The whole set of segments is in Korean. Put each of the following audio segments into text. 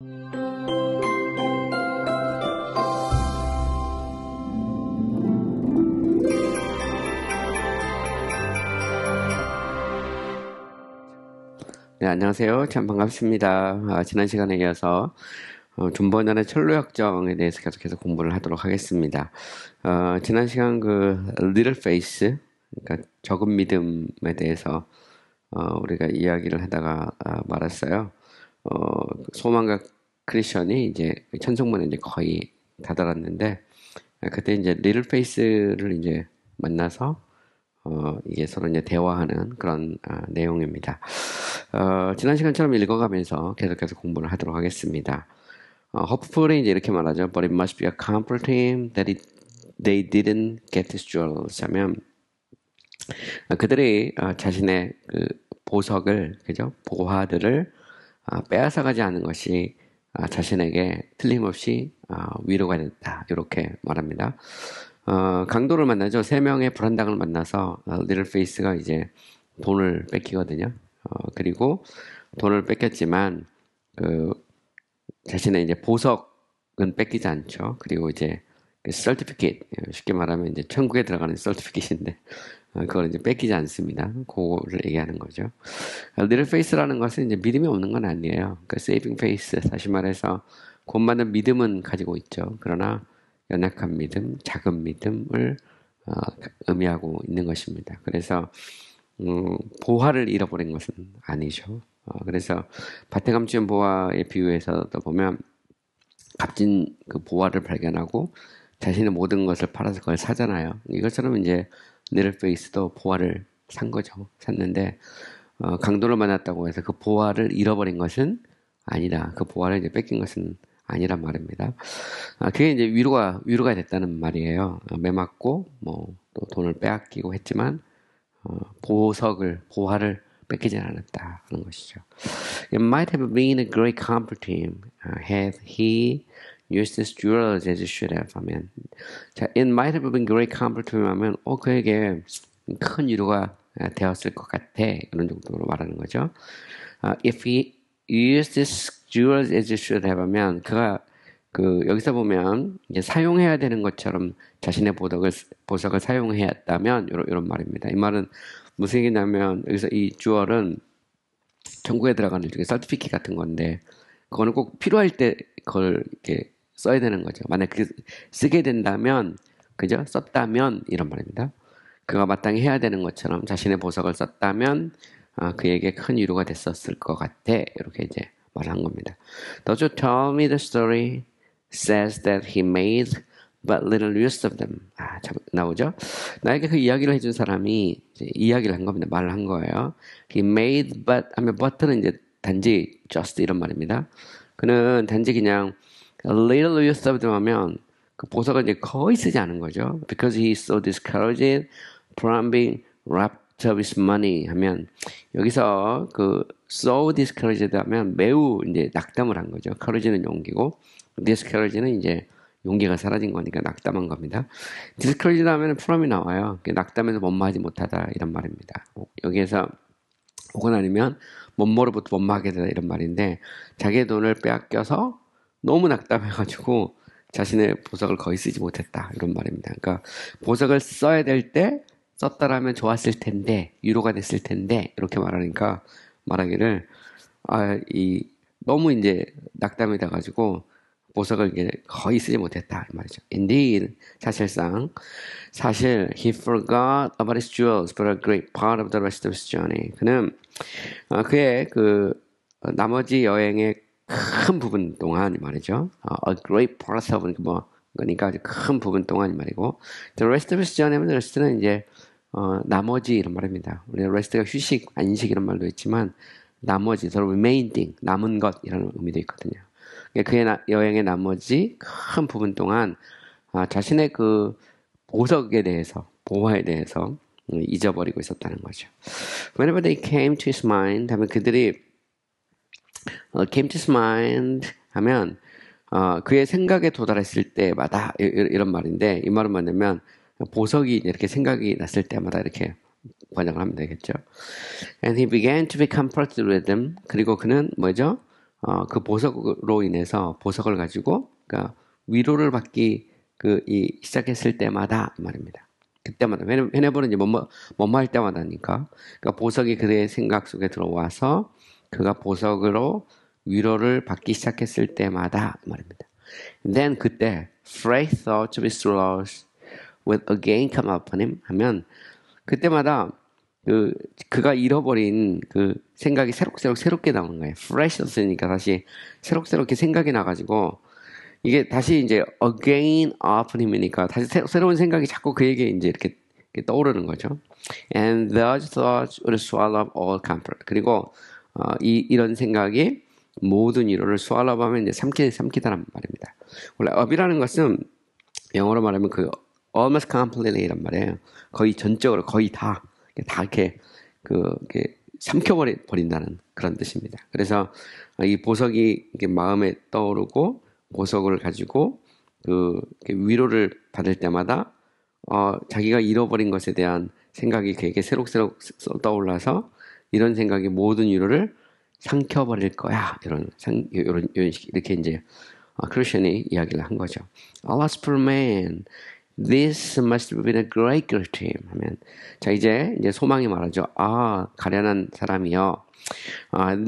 네, 안녕하세요. 참 반갑습니다. 지난 시간에 이어서 존 버넌의 철로역정에 대해서 계속해서 공부를 하도록 하겠습니다. 지난 시간 Little Faith, 그러니까 적은 믿음에 대해서 우리가 이야기를 하다가 말았어요. 소망과 크리스천이 이제 천성문에 이제 거의 다다랐는데 그때 이제 Little Faith를 이제 만나서 이게 서로 이제 대화하는 그런 내용입니다. 지난 시간처럼 읽어가면서 계속해서 공부를 하도록 하겠습니다. 허프풀이 이제 이렇게 말하죠. But it must be a comfort to him that they didn't get his jewels. 하면 그들이 자신의 그 보석을, 그죠? 보화들을 빼앗아가지 않은 것이 자신에게 틀림없이 위로가 됐다. 이렇게 말합니다. 강도를 만나죠. 3명의 불안당을 만나서 리틀 페이스가 이제 돈을 뺏기거든요. 그리고 돈을 뺏겼지만 자신의 이제 보석은 뺏기지 않죠. 그리고 이제 그 certificate, 쉽게 말하면 이제 천국에 들어가는 certificate인데 그걸 이제 뺏기지 않습니다. 그거를 얘기하는 거죠. 리틀 페이스라는 것은 이제 믿음이 없는 건 아니에요. 그러니까 saving faith, 다시 말해서 구원받는 믿음은 가지고 있죠. 그러나 연약한 믿음, 작은 믿음을 의미하고 있는 것입니다. 그래서 보화를 잃어버린 것은 아니죠. 그래서 밭에 감춘 보화의 비유에서도 보면 값진 그 보화를 발견하고 자신의 모든 것을 팔아서 그걸 사잖아요. 이것처럼 이제 리틀 페이스도 보화를 산 거죠. 샀는데 강도를 만났다고 해서 그 보화를 잃어버린 것은 아니다. 그 보화를 이제 뺏긴 것은 아니란 말입니다. 그게 이제 위로가 됐다는 말이에요. 매맞고 또 돈을 빼앗기고 했지만 보화를 뺏기지 않았다 하는 것이죠. It might have been a great comfort to him had he used his jewels as he should have. 하면 자, it might have been great comfort to him 하면 그에게 큰 위로가 되었을 것 같아. 이런 정도로 말하는 거죠. If he used his jewels as he should have 하면 그가 여기서 보면 이제 사용해야 되는 것처럼 자신의 보석을 사용해야 했다면 이런 말입니다. 이 말은 무슨 얘기냐면 여기서 이 주얼은 천국에 들어가는 일종의 서티피킷 같은 건데 그거는 꼭 필요할 때 그걸 이렇게 써야 되는 거죠. 만약 쓰게 된다면, 그죠? 썼다면 이런 말입니다. 그가 마땅히 해야 되는 것처럼 자신의 보석을 썼다면 그에게 큰 위로가 됐었을 것 같아. 이렇게 이제 말한 겁니다. Don't you tell me the story says that he made but little use of them. 나오죠? 나에게 그 이야기를 해준 사람이 이제 이야기를 한 겁니다. 말을 한 거예요. He made but 하면 but는 이제 단지 just 이런 말입니다. 그는 단지 그냥 a little use of them 하면 그 보석을 이제 거의 쓰지 않은 거죠. Because he is so discouraged from being robbed of his money 하면 여기서 so discouraged 하면 매우 이제 낙담을 한 거죠. courage는 용기고 discourage는 이제 용기가 사라진 거니까 낙담한 겁니다. discouraged 하면 from이 나와요. 낙담해서 원마하지 못하다 이런 말입니다. 여기에서 혹은 아니면 원모로부터 원마하게 되다 이런 말인데 자기의 돈을 빼앗겨서 너무 낙담해가지고 자신의 보석을 거의 쓰지 못했다 이런 말입니다. 그러니까 보석을 써야 될 때 썼다라면 좋았을 텐데 위로가 됐을 텐데 이렇게 말하기를 너무 이제 낙담이 돼가지고 보석을 이제 거의 쓰지 못했다 이 말이죠. Indeed, 사실 he forgot about his jewels for a great part of the rest of his journey. 그는 그의 나머지 여행의 큰 부분 동안 말이죠. A great part of 그러니까 아주 큰 부분 동안 말이고 the rest of his journey 하면 rest는 이제 나머지 이런 말입니다. 우리 rest가 휴식, 안식 이런 말도 있지만 나머지, the remaining, 남은 것 이런 의미도 있거든요. 그의 여행의 나머지 큰 부분 동안 자신의 그 보석에 대해서, 보화에 대해서 잊어버리고 있었다는 거죠. Whenever they came to his mind 하면 그들이 came to his mind 하면 그의 생각에 도달했을 때마다 이런 말인데 이 말은 뭐냐면 보석이 이렇게 생각이 났을 때마다 이렇게 번역을 하면 되겠죠. And he began to be comforted with them. 그리고 그는 뭐죠? 그 보석으로 인해서 보석을 가지고 그러니까 위로를 받기 시작했을 때마다 말입니다. 그때마다 whenever는 이제 뭐뭐 할 때마다니까. 그러니까 보석이 그의 생각 속에 들어와서 그가 보석으로 위로를 받기 시작했을 때마다 말입니다. Then 그때 fresh thoughts of his loss would again come upon him 하면 그때마다 그가 잃어버린 그 생각이 새롭게 나오는 거예요. fresh였으니까 다시 새롭게 생각이 나가지고 이게 다시 이제 again upon him이니까 다시 새로운 생각이 자꾸 그에게 이제 이렇게 떠오르는 거죠. And those thoughts would swallow up all comfort. 그리고 이런 생각이 모든 위로를 swallow up하면 이제 삼키다란 말입니다. 원래 up이라는 것은 영어로 말하면 almost completely란 말이에요. 거의 전적으로 거의 다 이렇게 삼켜버린다는 그런 뜻입니다. 그래서 이 보석이 마음에 떠오르고 보석을 가지고 위로를 받을 때마다 자기가 잃어버린 것에 대한 생각이 그에게 새록새록 떠올라서 이런 생각이 모든 위로를 삼켜버릴 거야. 이런 이렇게 이제 크리스천이 이야기를 한 거죠. Alas, poor man. This must have been a great gift to him. 하면 자 이제 소망이 말하죠. 가련한 사람이요.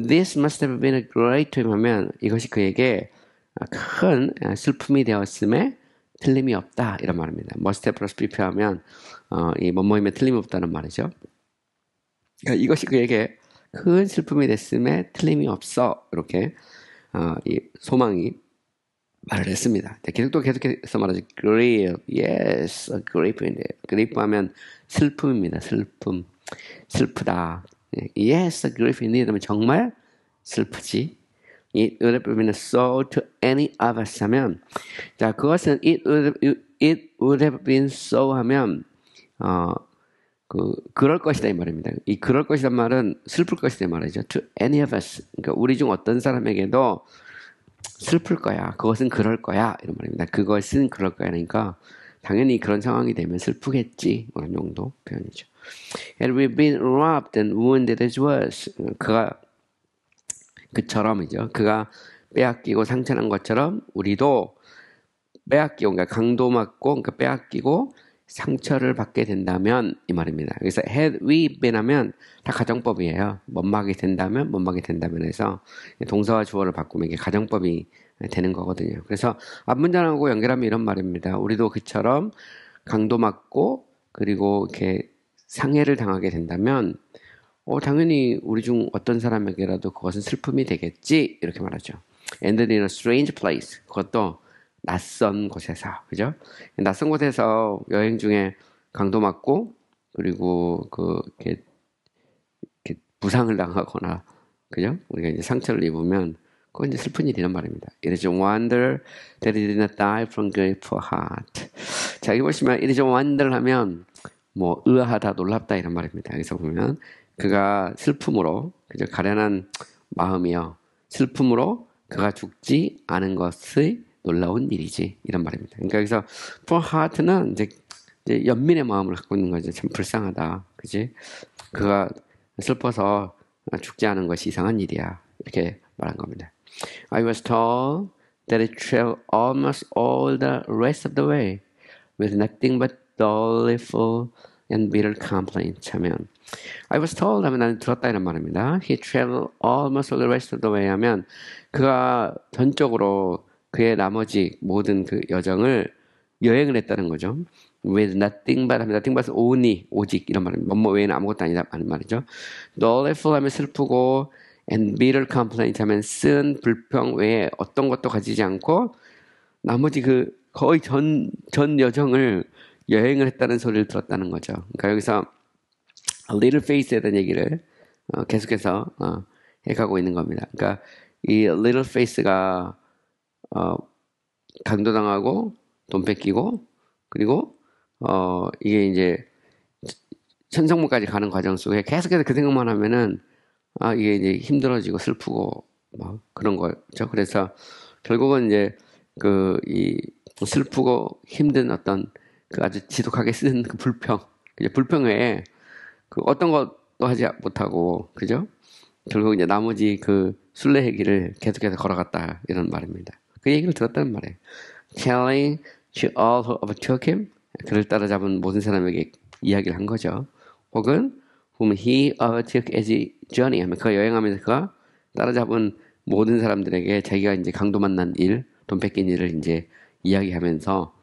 This must have been a great to him 하면 이것이 그에게 큰 슬픔이 되었음에 틀림이 없다 이런 말입니다. Must have plus prepare하면 이 뭐뭐임에 틀림이 없다는 말이죠. 그러니까 이것이 그에게 큰 슬픔이 됐음에 틀림이 없어 이렇게 이 소망이 말을 했습니다. 계속해서 말하죠. Grief, yes, a grief인데 grief 하면 슬픔입니다. 슬프다. Yes, a grief indeed 하면 정말 슬프지. It would have been so to any of us 하면 자 그것은 it would have been so 하면 그럴 것이다 이 말입니다. 이 그럴 것이란 말은 슬플 것이다 이 말이죠. To any of us. 그러니까 우리 중 어떤 사람에게도 슬플 거야. 그것은 그럴 거야. 이런 말입니다. 그것은 그럴 거야. 그러니까 당연히 그런 상황이 되면 슬프겠지. 그런 정도 표현이죠. And we've been robbed and wounded as was. 그처럼이죠. 그가 빼앗기고 상처난 것처럼 우리도 빼앗기고 그러니까 강도 맞고 그러니까 빼앗기고 상처를 받게 된다면 이 말입니다. 그래서 had we been 하면 다 가정법이에요. 뭐뭐하게 된다면 해서 동사와 주어를 바꾸면 이게 가정법이 되는 거거든요. 그래서 앞문장하고 연결하면 이런 말입니다. 우리도 그처럼 강도 맞고 그리고 이렇게 상해를 당하게 된다면 당연히 우리 중 어떤 사람에게라도 그것은 슬픔이 되겠지 이렇게 말하죠. And in a strange place 그것도 낯선 곳에서 그죠? 낯선 곳에서 여행 중에 강도 맞고 그리고 이렇게 부상을 당하거나 그죠? 우리가 이제 상처를 입으면 그건 이제 슬픈 일이란 말입니다. It is a wonder that he did not die from grief for heart. 자 여기 보시면 it is a wonder 하면 뭐 의아하다 놀랍다 이런 말입니다. 여기서 보면 그가 슬픔으로 그죠? 가련한 마음이요 슬픔으로 그가 죽지 않은 것의 놀라운 일이지 이런 말입니다. 그러니까 여기서 for heart는 이제 연민의 마음을 갖고 있는 거죠. 참 불쌍하다, 그지? 그가 슬퍼서 죽지 않은 것이 이상한 일이야 이렇게 말한 겁니다. I was told that it traveled almost all the rest of the way with nothing but doleful and bitter complaints 하면 I was told 하면 나는 들었다 이런 말입니다. He traveled almost all the rest of the way 하면 그가 전적으로 그의 나머지 모든 그 여정을 여행을 했다는 거죠. With nothing but 하면 nothing but only 오직 이런 말입니다. 뭐뭐 외에는 아무것도 아니다 하는 말이죠. Doleful 하면 슬프고 and bitter complaint 하면 쓴 불평 외에 어떤 것도 가지지 않고 나머지 그 거의 전 여정을 여행을 했다는 소리를 들었다는 거죠. 그러니까 여기서 little face에 대한 얘기를 계속해서 해가고 있는 겁니다. 그러니까 이 little face가 강도당하고 돈 뺏기고 그리고 이게 이제 천성문까지 가는 과정 속에 계속해서 그 생각만 하면은 이게 이제 힘들어지고 슬프고 막 그런 거죠. 그래서 결국은 이제 이 슬프고 힘든 어떤 그 아주 지독하게 쓴 그 불평 외에 그 어떤 것도 하지 못하고 그죠? 결국 이제 나머지 그 순례의 길을 계속해서 걸어갔다 이런 말입니다. 그 얘기를 들었다는 말이에요. Telling to all who overtook him, 그를 따라잡은 모든 사람에게 이야기를 한 거죠. 혹은 whom he overtook as he journey, 하면 그 여행하면서 그가 따라잡은 모든 사람들에게 자기가 이제 강도 만난 일, 돈 뺏긴 일을 이제 이야기하면서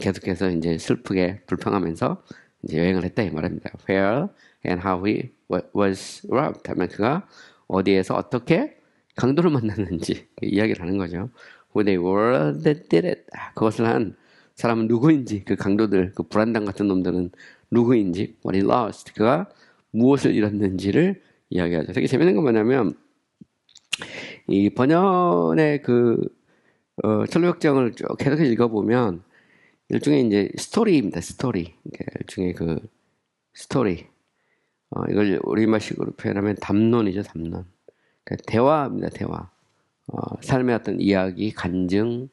계속해서 이제 슬프게 불평하면서 이제 여행을 했다 이 말입니다. Where and how he was robbed, 하면 그가 어디에서 어떻게 강도를 만났는지 이야기를 하는 거죠. Who they were that did it. 그것을 한 사람은 누구인지, 그 강도들, 그 불안당 같은 놈들은 누구인지, what he lost, 그가 무엇을 잃었는지를 이야기하죠. 되게 재밌는 건 뭐냐면 이 번연의 그 철로역정을 쭉 계속해서 읽어보면 일종의 이제 스토리입니다. 스토리. 일종의 그 스토리. 이걸 우리말식으로 표현하면 담론이죠. 담론. 그러니까 대화입니다. 대화. 삶의 어떤 이야기, 간증,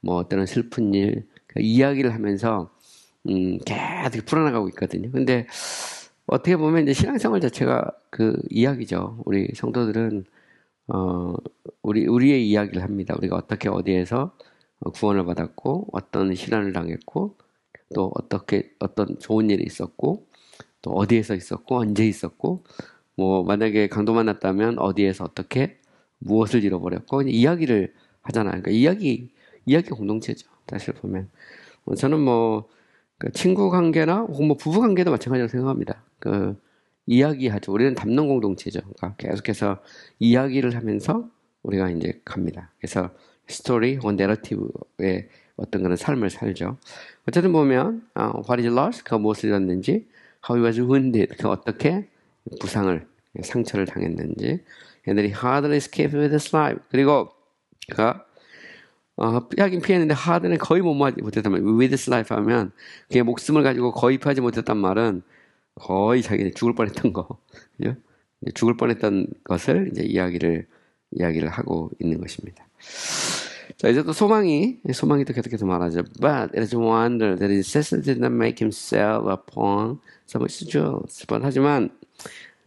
뭐 어떤 슬픈 일, 그러니까 이야기를 하면서 계속 풀어나가고 있거든요. 근데 어떻게 보면 이제 신앙생활 자체가 그 이야기죠. 우리 성도들은 우리의 이야기를 합니다. 우리가 어떻게 어디에서 구원을 받았고, 어떤 시련을 당했고, 또 어떻게 어떤 좋은 일이 있었고, 또 어디에서 있었고, 언제 있었고, 뭐 만약에 강도 만났다면 어디에서 어떻게 무엇을 잃어버렸고, 이야기를 하잖아요. 그러니까 이야기 공동체죠. 사실 보면 저는 뭐 그 친구 관계나 혹은 뭐 부부 관계도 마찬가지라고 생각합니다. 그 이야기하죠. 우리는 담론 공동체죠. 그러니까 계속해서 이야기를 하면서 우리가 이제 갑니다. 그래서 스토리 혹은 내러티브의 어떤 그런 삶을 살죠. 어쨌든 보면 what is lost, 그가 무엇을 잃었는지, how he was wounded, 그가 어떻게 상처를 당했는지, and he hardly escaped with his life, 그리고 그가 피하긴 피했는데 hard는 거의 못했단 말이에요. with his life 하면 그의 목숨을 가지고 거의 피하지 못했단 말은 거의 자기는 죽을 뻔했던 거, 그죠? 죽을 뻔했던 것을 이제 이야기를 하고 있는 것입니다. 자, 이제 또 소망이 또 계속해서 말하죠. But it is a wonder that his necessity did not make him sell upon so much jewels. 하지만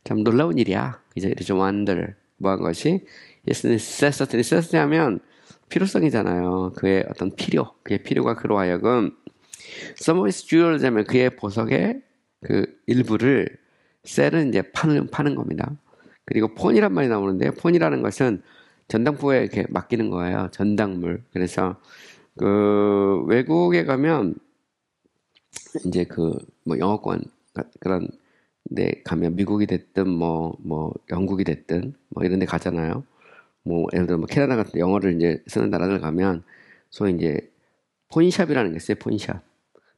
참 놀라운 일이야. 이제 it is a wonder. 뭐한 것이? His necessity 하면 필요성이잖아요. 그의 어떤 그의 필요가 그로 하여금 some of his jewels 하면 그의 보석의 그 일부를 셀은 이제 파는 겁니다. 그리고 폰이란 말이 나오는데, 폰이라는 것은 전당포에 이렇게 맡기는 거예요. 전당물. 그래서 그 외국에 가면 이제 그 뭐 영어권 그런 데 가면 미국이 됐든 뭐 영국이 됐든 뭐 이런 데 가잖아요. 뭐 예를 들어 뭐 캐나다 같은 영어를 이제 쓰는 나라들 가면 소위 이제 폰샵이라는 게 있어요. 폰샵.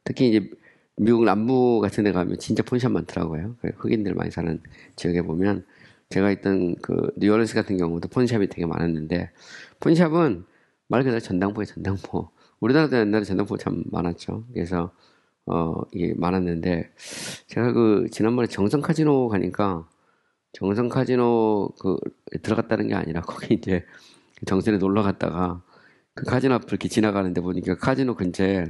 특히 이제 미국 남부 같은 데 가면 진짜 폰샵 많더라고요. 흑인들 많이 사는 지역에 보면 제가 있던 그 뉴올리언스 같은 경우도 폰샵이 되게 많았는데, 폰샵은 말 그대로 전당포에 전당포. 우리나라도 옛날에 전당포 참 많았죠. 그래서 이게 많았는데, 제가 그 지난번에 정성 카지노 가니까 정성 카지노 그 들어갔다는 게 아니라 거기 이제 정선에 놀러 갔다가 그 카지노 앞을 이렇게 지나가는데 보니까 카지노 근처에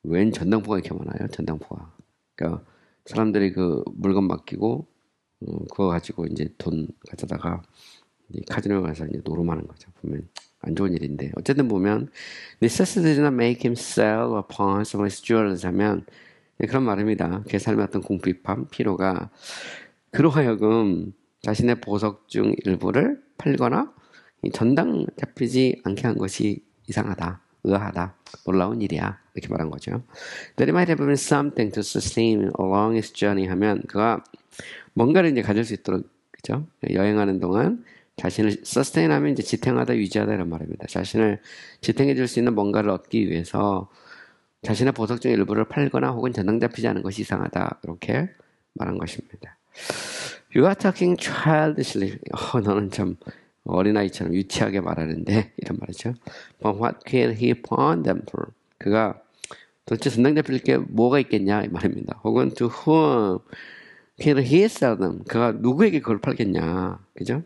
웬 전당포가 이렇게 많아요. 전당포가. 그러니까 사람들이 그 물건 맡기고 그거 가지고 이제 돈 가져다가 카지노에 가서 이제 노름하는 거죠. 보면 안 좋은 일인데, 어쨌든 보면 necessity did not make him sell upon some of his jewels 하면 그런 말입니다. 그의 삶의 어떤 궁핍함, 필요가 그로 하여금 자신의 보석 중 일부를 팔거나 전당 잡히지 않게 한 것이 이상하다, 의아하다, 놀라운 일이야, 이렇게 말한 거죠. That he might have been something to sustain him along his journey 하면 그가 뭔가를 이제 가질 수 있도록, 그죠? 여행하는 동안 자신을 sustain 하면 이제 지탱하다, 유지하다 이런 말입니다. 자신을 지탱해 줄 수 있는 뭔가를 얻기 위해서 자신의 보석 중 일부를 팔거나 혹은 전당 잡히지 않은 것이 이상하다, 이렇게 말한 것입니다. You are talking childishly. 너는 참 어린아이처럼 유치하게 말하는데, 이런 말이죠. But what can he pawn them for? 그가 도대체 전당 잡힐 게 뭐가 있겠냐 이 말입니다. 혹은 to whom can he sell them? 그가 누구에게 그걸 팔겠냐, 그죠?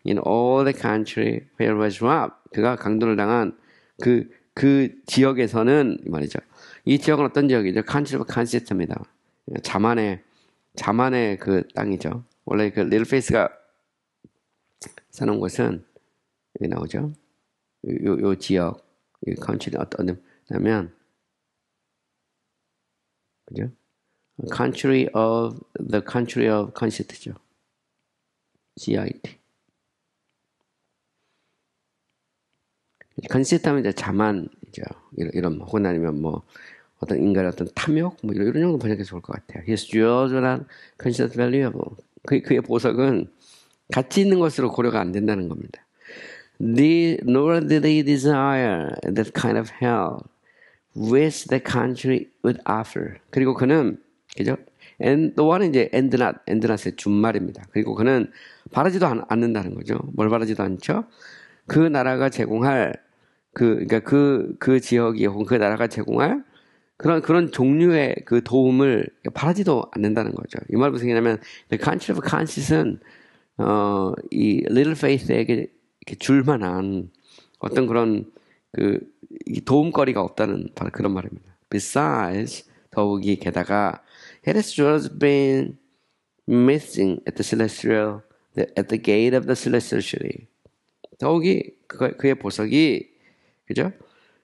In all the country where was robbed. 그가 강도를 당한 그 지역에서는 이 말이죠. 이 지역은 어떤 지역이죠? Country of Kansas입니다. 자만의 그 땅이죠. 원래 그 리틀페이스가 사는 곳은 여기 나오죠. 요 지역, 이 country는 어떠냐면, 그죠? country of the country of concit죠. CIT. conceit 하면 이제 자만이죠. 이런 혹은 아니면 뭐 어떤 인간의 어떤 탐욕 뭐 이런 정도 번역해서 좋을 것 같아요. His jewels are not considered valuable. 그의 보석은 가치 있는 것으로 고려가 안 된다는 겁니다. Nor did they desire that kind of hell which the country would offer. 그리고 그는 그죠? And 또한 이제 and not의 준말입니다. 그리고 그는 바라지도 않는다는 거죠. 뭘 바라지도 않죠? 그 나라가 제공할 그러니까 그 지역이 혹은 그 나라가 제공할 그런 종류의 그 도움을 바라지도 않는다는 거죠. 이 말 무슨 얘기냐면 the country of conscience는 이 little faith에게 이렇게 줄만한 어떤 그런 이 도움거리가 없다는 바로 그런 말입니다. Besides, 더욱이 게다가 it has just been missing at the gate of the celestial city. 더욱이 그의 보석이 그죠?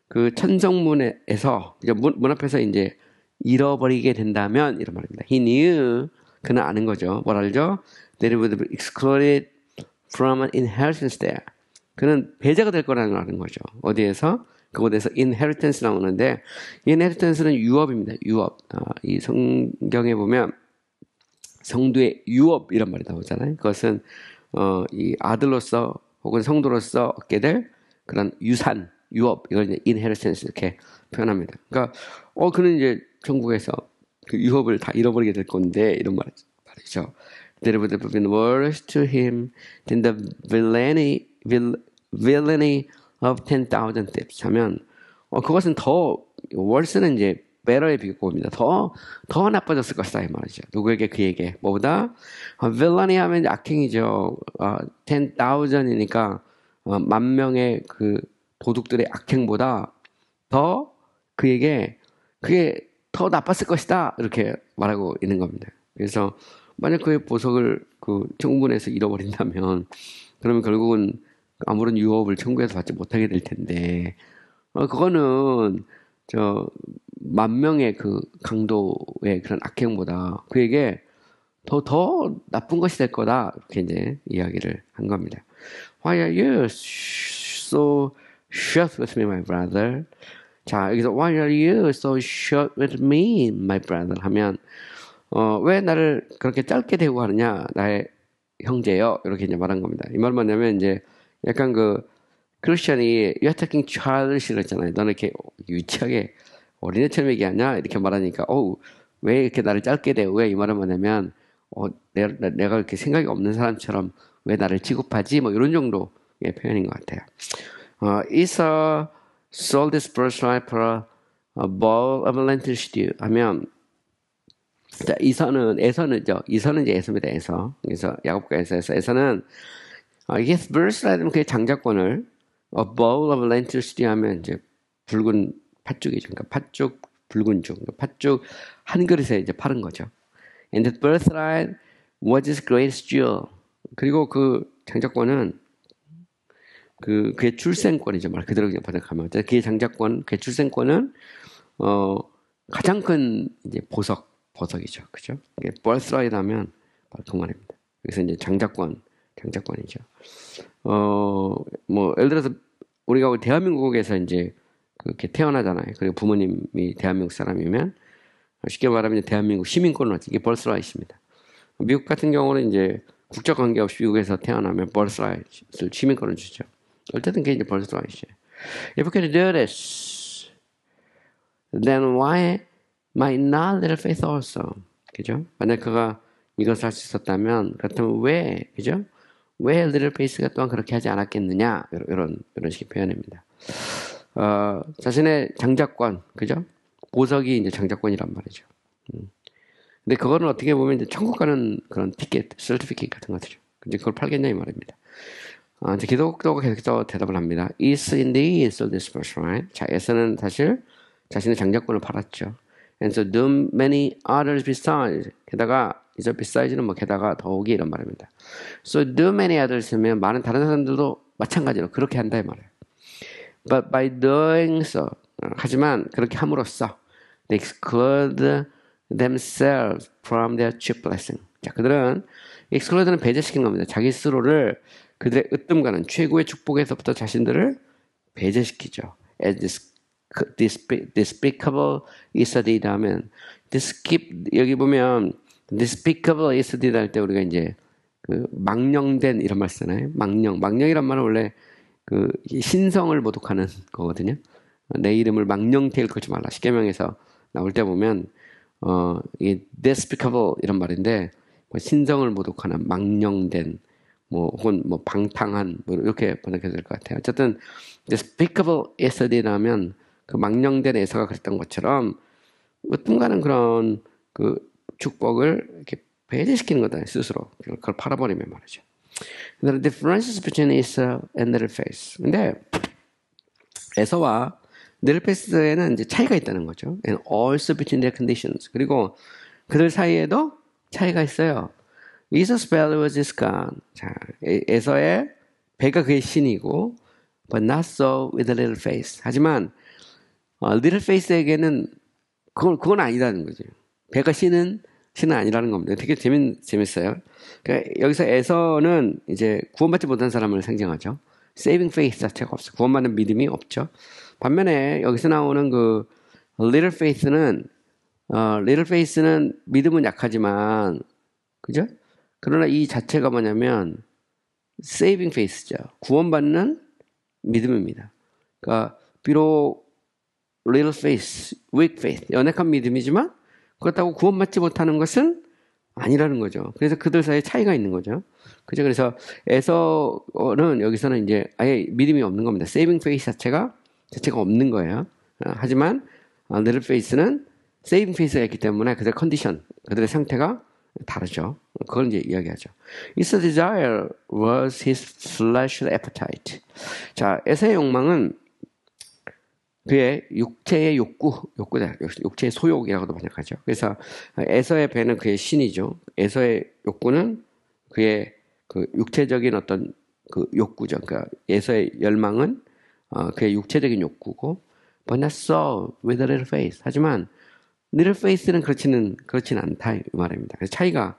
그 천정문에서 문 앞에서 이제 잃어버리게 된다면 이런 말입니다. He knew 그는 아는 거죠. 뭘 알죠? That it would be excluded from an inheritance there. 그는 배제가 될 거라는 걸 아는 거죠. 어디에서? 그곳에서 inheritance 나오는데 inheritance는 유업입니다. 유업. 이 성경에 보면 성도의 유업이란 말이 나오잖아요. 그것은 이 아들로서 혹은 성도로서 얻게 될 그런 유산, 유업, 이걸 이제 inheritance 이렇게 표현합니다. 그러니까 그는 이제 천국에서 그 유업을 다 잃어버리게 될 건데 이런 말이죠. There would have been worse to him than the villainy of 10,000 thieves. 하면 그것은 더 worse는 이제 better의 비교입니다. 더 나빠졌을 것이다 이 말이죠. 누구에게? 그에게. 뭐보다? villainy 하면 악행이죠. 10,000이니까 10,000명의 그 도둑들의 악행보다 더 그게 더 나빴을 것이다 이렇게 말하고 있는 겁니다. 그래서 만약 그의 보석을 그 천국문에서 잃어버린다면 그러면 결국은 아무런 유업을 천국에서 받지 못하게 될 텐데 그거는 10,000명의 그 강도의 그런 악행보다 그에게 더 나쁜 것이 될 거다 이렇게 이제 이야기를 한 겁니다. Why are you so short with me, my brother? 자, 여기서 Why are you so short with me, my brother? 하면 왜 나를 그렇게 짧게 대우하느냐, 나의 형제요. 이렇게 이제 말한 겁니다. 이 말 뭐냐면 이제 약간 그 크리스천이 You're talking childish 이랬잖아요. 너는 이렇게 유치하게 어린애처럼 얘기하냐? 이렇게 말하니까 왜 이렇게 나를 짧게 대우해? 이 말은 뭐냐면 내가 이렇게 생각이 없는 사람처럼 왜 나를 취급하지? 뭐 이런 정도의 표현인 것 같아요. Esau sold his birthright for a bowl of lentil stew. 하면 자, 에서는 이제 에서입니다. 에서. 그래서 야곱과 에서는 his birthright 그의 장자권을 a bowl of lentil stew 하면 이제 붉은 팥죽이죠. 그러니까 팥죽 붉은 죽. 그러니까 팥죽 한 그릇에 이제 팔은 거죠. And the birthright was his greatest jewel. 그리고 그 장자권은 그의 출생권이죠. 말 그대로 그냥 번역하면. 그의 장자권, 그의 출생권은 가장 큰 이제 보석이죠. 그죠? birthright 하면 바로 그 말입니다. 그래서 이제 장자권이죠. 뭐 예를 들어서 우리가 대한민국에서 이제 그렇게 태어나잖아요. 그리고 부모님이 대한민국 사람이면 쉽게 말하면 대한민국 시민권을 얻지. 이게 birthright입니다. 미국 같은 경우는 이제 국적 관계없이 미국에서 태어나면 birthright을 시민권을 주죠. 어쨌든 그게 이제 birthright이에요. If we can do this, then why might not little faith also? 그죠? 만약 그가 이것을 할 수 있었다면 그렇다면 왜, 그죠? 왜 little faith가 또한 그렇게 하지 않았겠느냐? 이런 식의 표현입니다. 자신의 장자권, 그죠? 보석이 이제 장자권이란 말이죠. 근데 그거는 어떻게 보면 이제 천국 가는 그런 티켓, 서티피케이트 같은 것이죠. 이제 그걸 팔겠냐 이 말입니다. 이제 기독교가 계속해서 대답을 합니다. Is indeed so this birthright. 자, 에서는 사실 자신의 장자권을 팔았죠. And so do many others besides. 게다가 이제 beside는 뭐 게다가 더욱이 이런 말입니다. So do many others면 많은 다른 사람들도 마찬가지로 그렇게 한다 이 말이에요. But by doing so, 하지만 그렇게 함으로써 they exclude themselves from their chief blessing. 자, 그들은 exclude는 배제시킨 겁니다. 자기 스스로를 그들의 으뜸과는 최고의 축복에서부터 자신들을 배제시키죠. As despicable is the deed 하면 여기 보면 despicable is the deed 할 때 우리가 이제 그 망령된 이런 말 쓰나요? 망령이란 말은 원래 그 신성을 모독하는 거거든요. 내 이름을 망령태일 걸지 말라. 십계명에서 나올 때 보면 이게 despicable 이런 말인데 뭐 신성을 모독하는 망령된 뭐 혹은 뭐 방탕한 뭐 이렇게 번역해야 될 것 같아요. 어쨌든 despicable is the deed 하면 그 망령된 에서가 그랬던 것처럼 어떤가는 그런 그 축복을 이렇게 배제시키는 거다 스스로 그걸 팔아버리면 말이죠. The differences between Esau and little face. 근데 에서와 little face에는 이제 차이가 있다는 거죠. And also between their conditions. 그리고 그들 사이에도 차이가 있어요. Esau's belly was his god. 자, 에서의 배가 그의 신이고, but not so with the little face. 하지만 little face에게는 그건 아니라는 거죠. 배가 신은 아니라는 겁니다. 되게 재밌어요. 그러니까 여기서 에서는 이제 구원받지 못한 사람을 상징하죠. saving faith 자체가 없어요. 구원받는 믿음이 없죠. 반면에 여기서 나오는 그 little faith는 믿음은 약하지만, 그죠? 그러나 이 자체가 뭐냐면 saving faith죠. 구원받는 믿음입니다. 그러니까 비록 little faith, weak faith, 연약한 믿음이지만 그렇다고 구원받지 못하는 것은 아니라는 거죠. 그래서 그들 사이에 차이가 있는 거죠. 그죠? 그래서 에서는 여기서는 이제 아예 믿음이 없는 겁니다. saving faith 자체가 없는 거예요. 하지만 little faith는 saving faith가 있기 때문에 그들의 컨디션, 그들의 상태가 다르죠. 그걸 이제 이야기하죠. Esau's desire was his fleshly appetite. 자, 에서의 욕망은 그의 육체의 욕구다. 육체의 소욕이라고도 번역하죠. 그래서 에서의 배는 그의 신이죠. 에서의 욕구는 그의 그 육체적인 어떤 그 욕구죠. 그러니까 에서의 열망은 그의 육체적인 욕구고, but not so with a little faith. 하지만 little faith는 그렇진 않다 이 말입니다. 그래서 차이가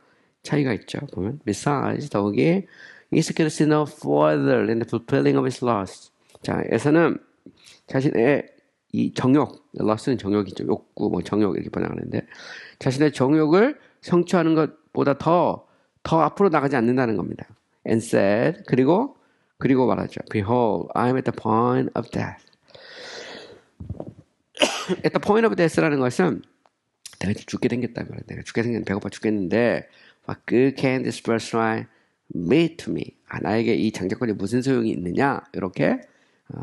있죠. 보면 besides 더욱이 Esau could see no further in the fulfilling of his lust. 자, 에서는 자신의 이 정욕, lust는 정욕이죠. 욕구, 뭐 정욕 이렇게 번역하는데 자신의 정욕을 성취하는 것보다 더 앞으로 나가지 않는다는 겁니다. And said, 그리고 말하죠. Behold, I am at the point of death. At the point of death라는 것은 내가 죽게 생겼다 말이야. 내가 죽게 생겼는데 배고파 죽겠는데 What good can this birthright be to me? 나에게 이 장자권이 무슨 소용이 있느냐? 이렇게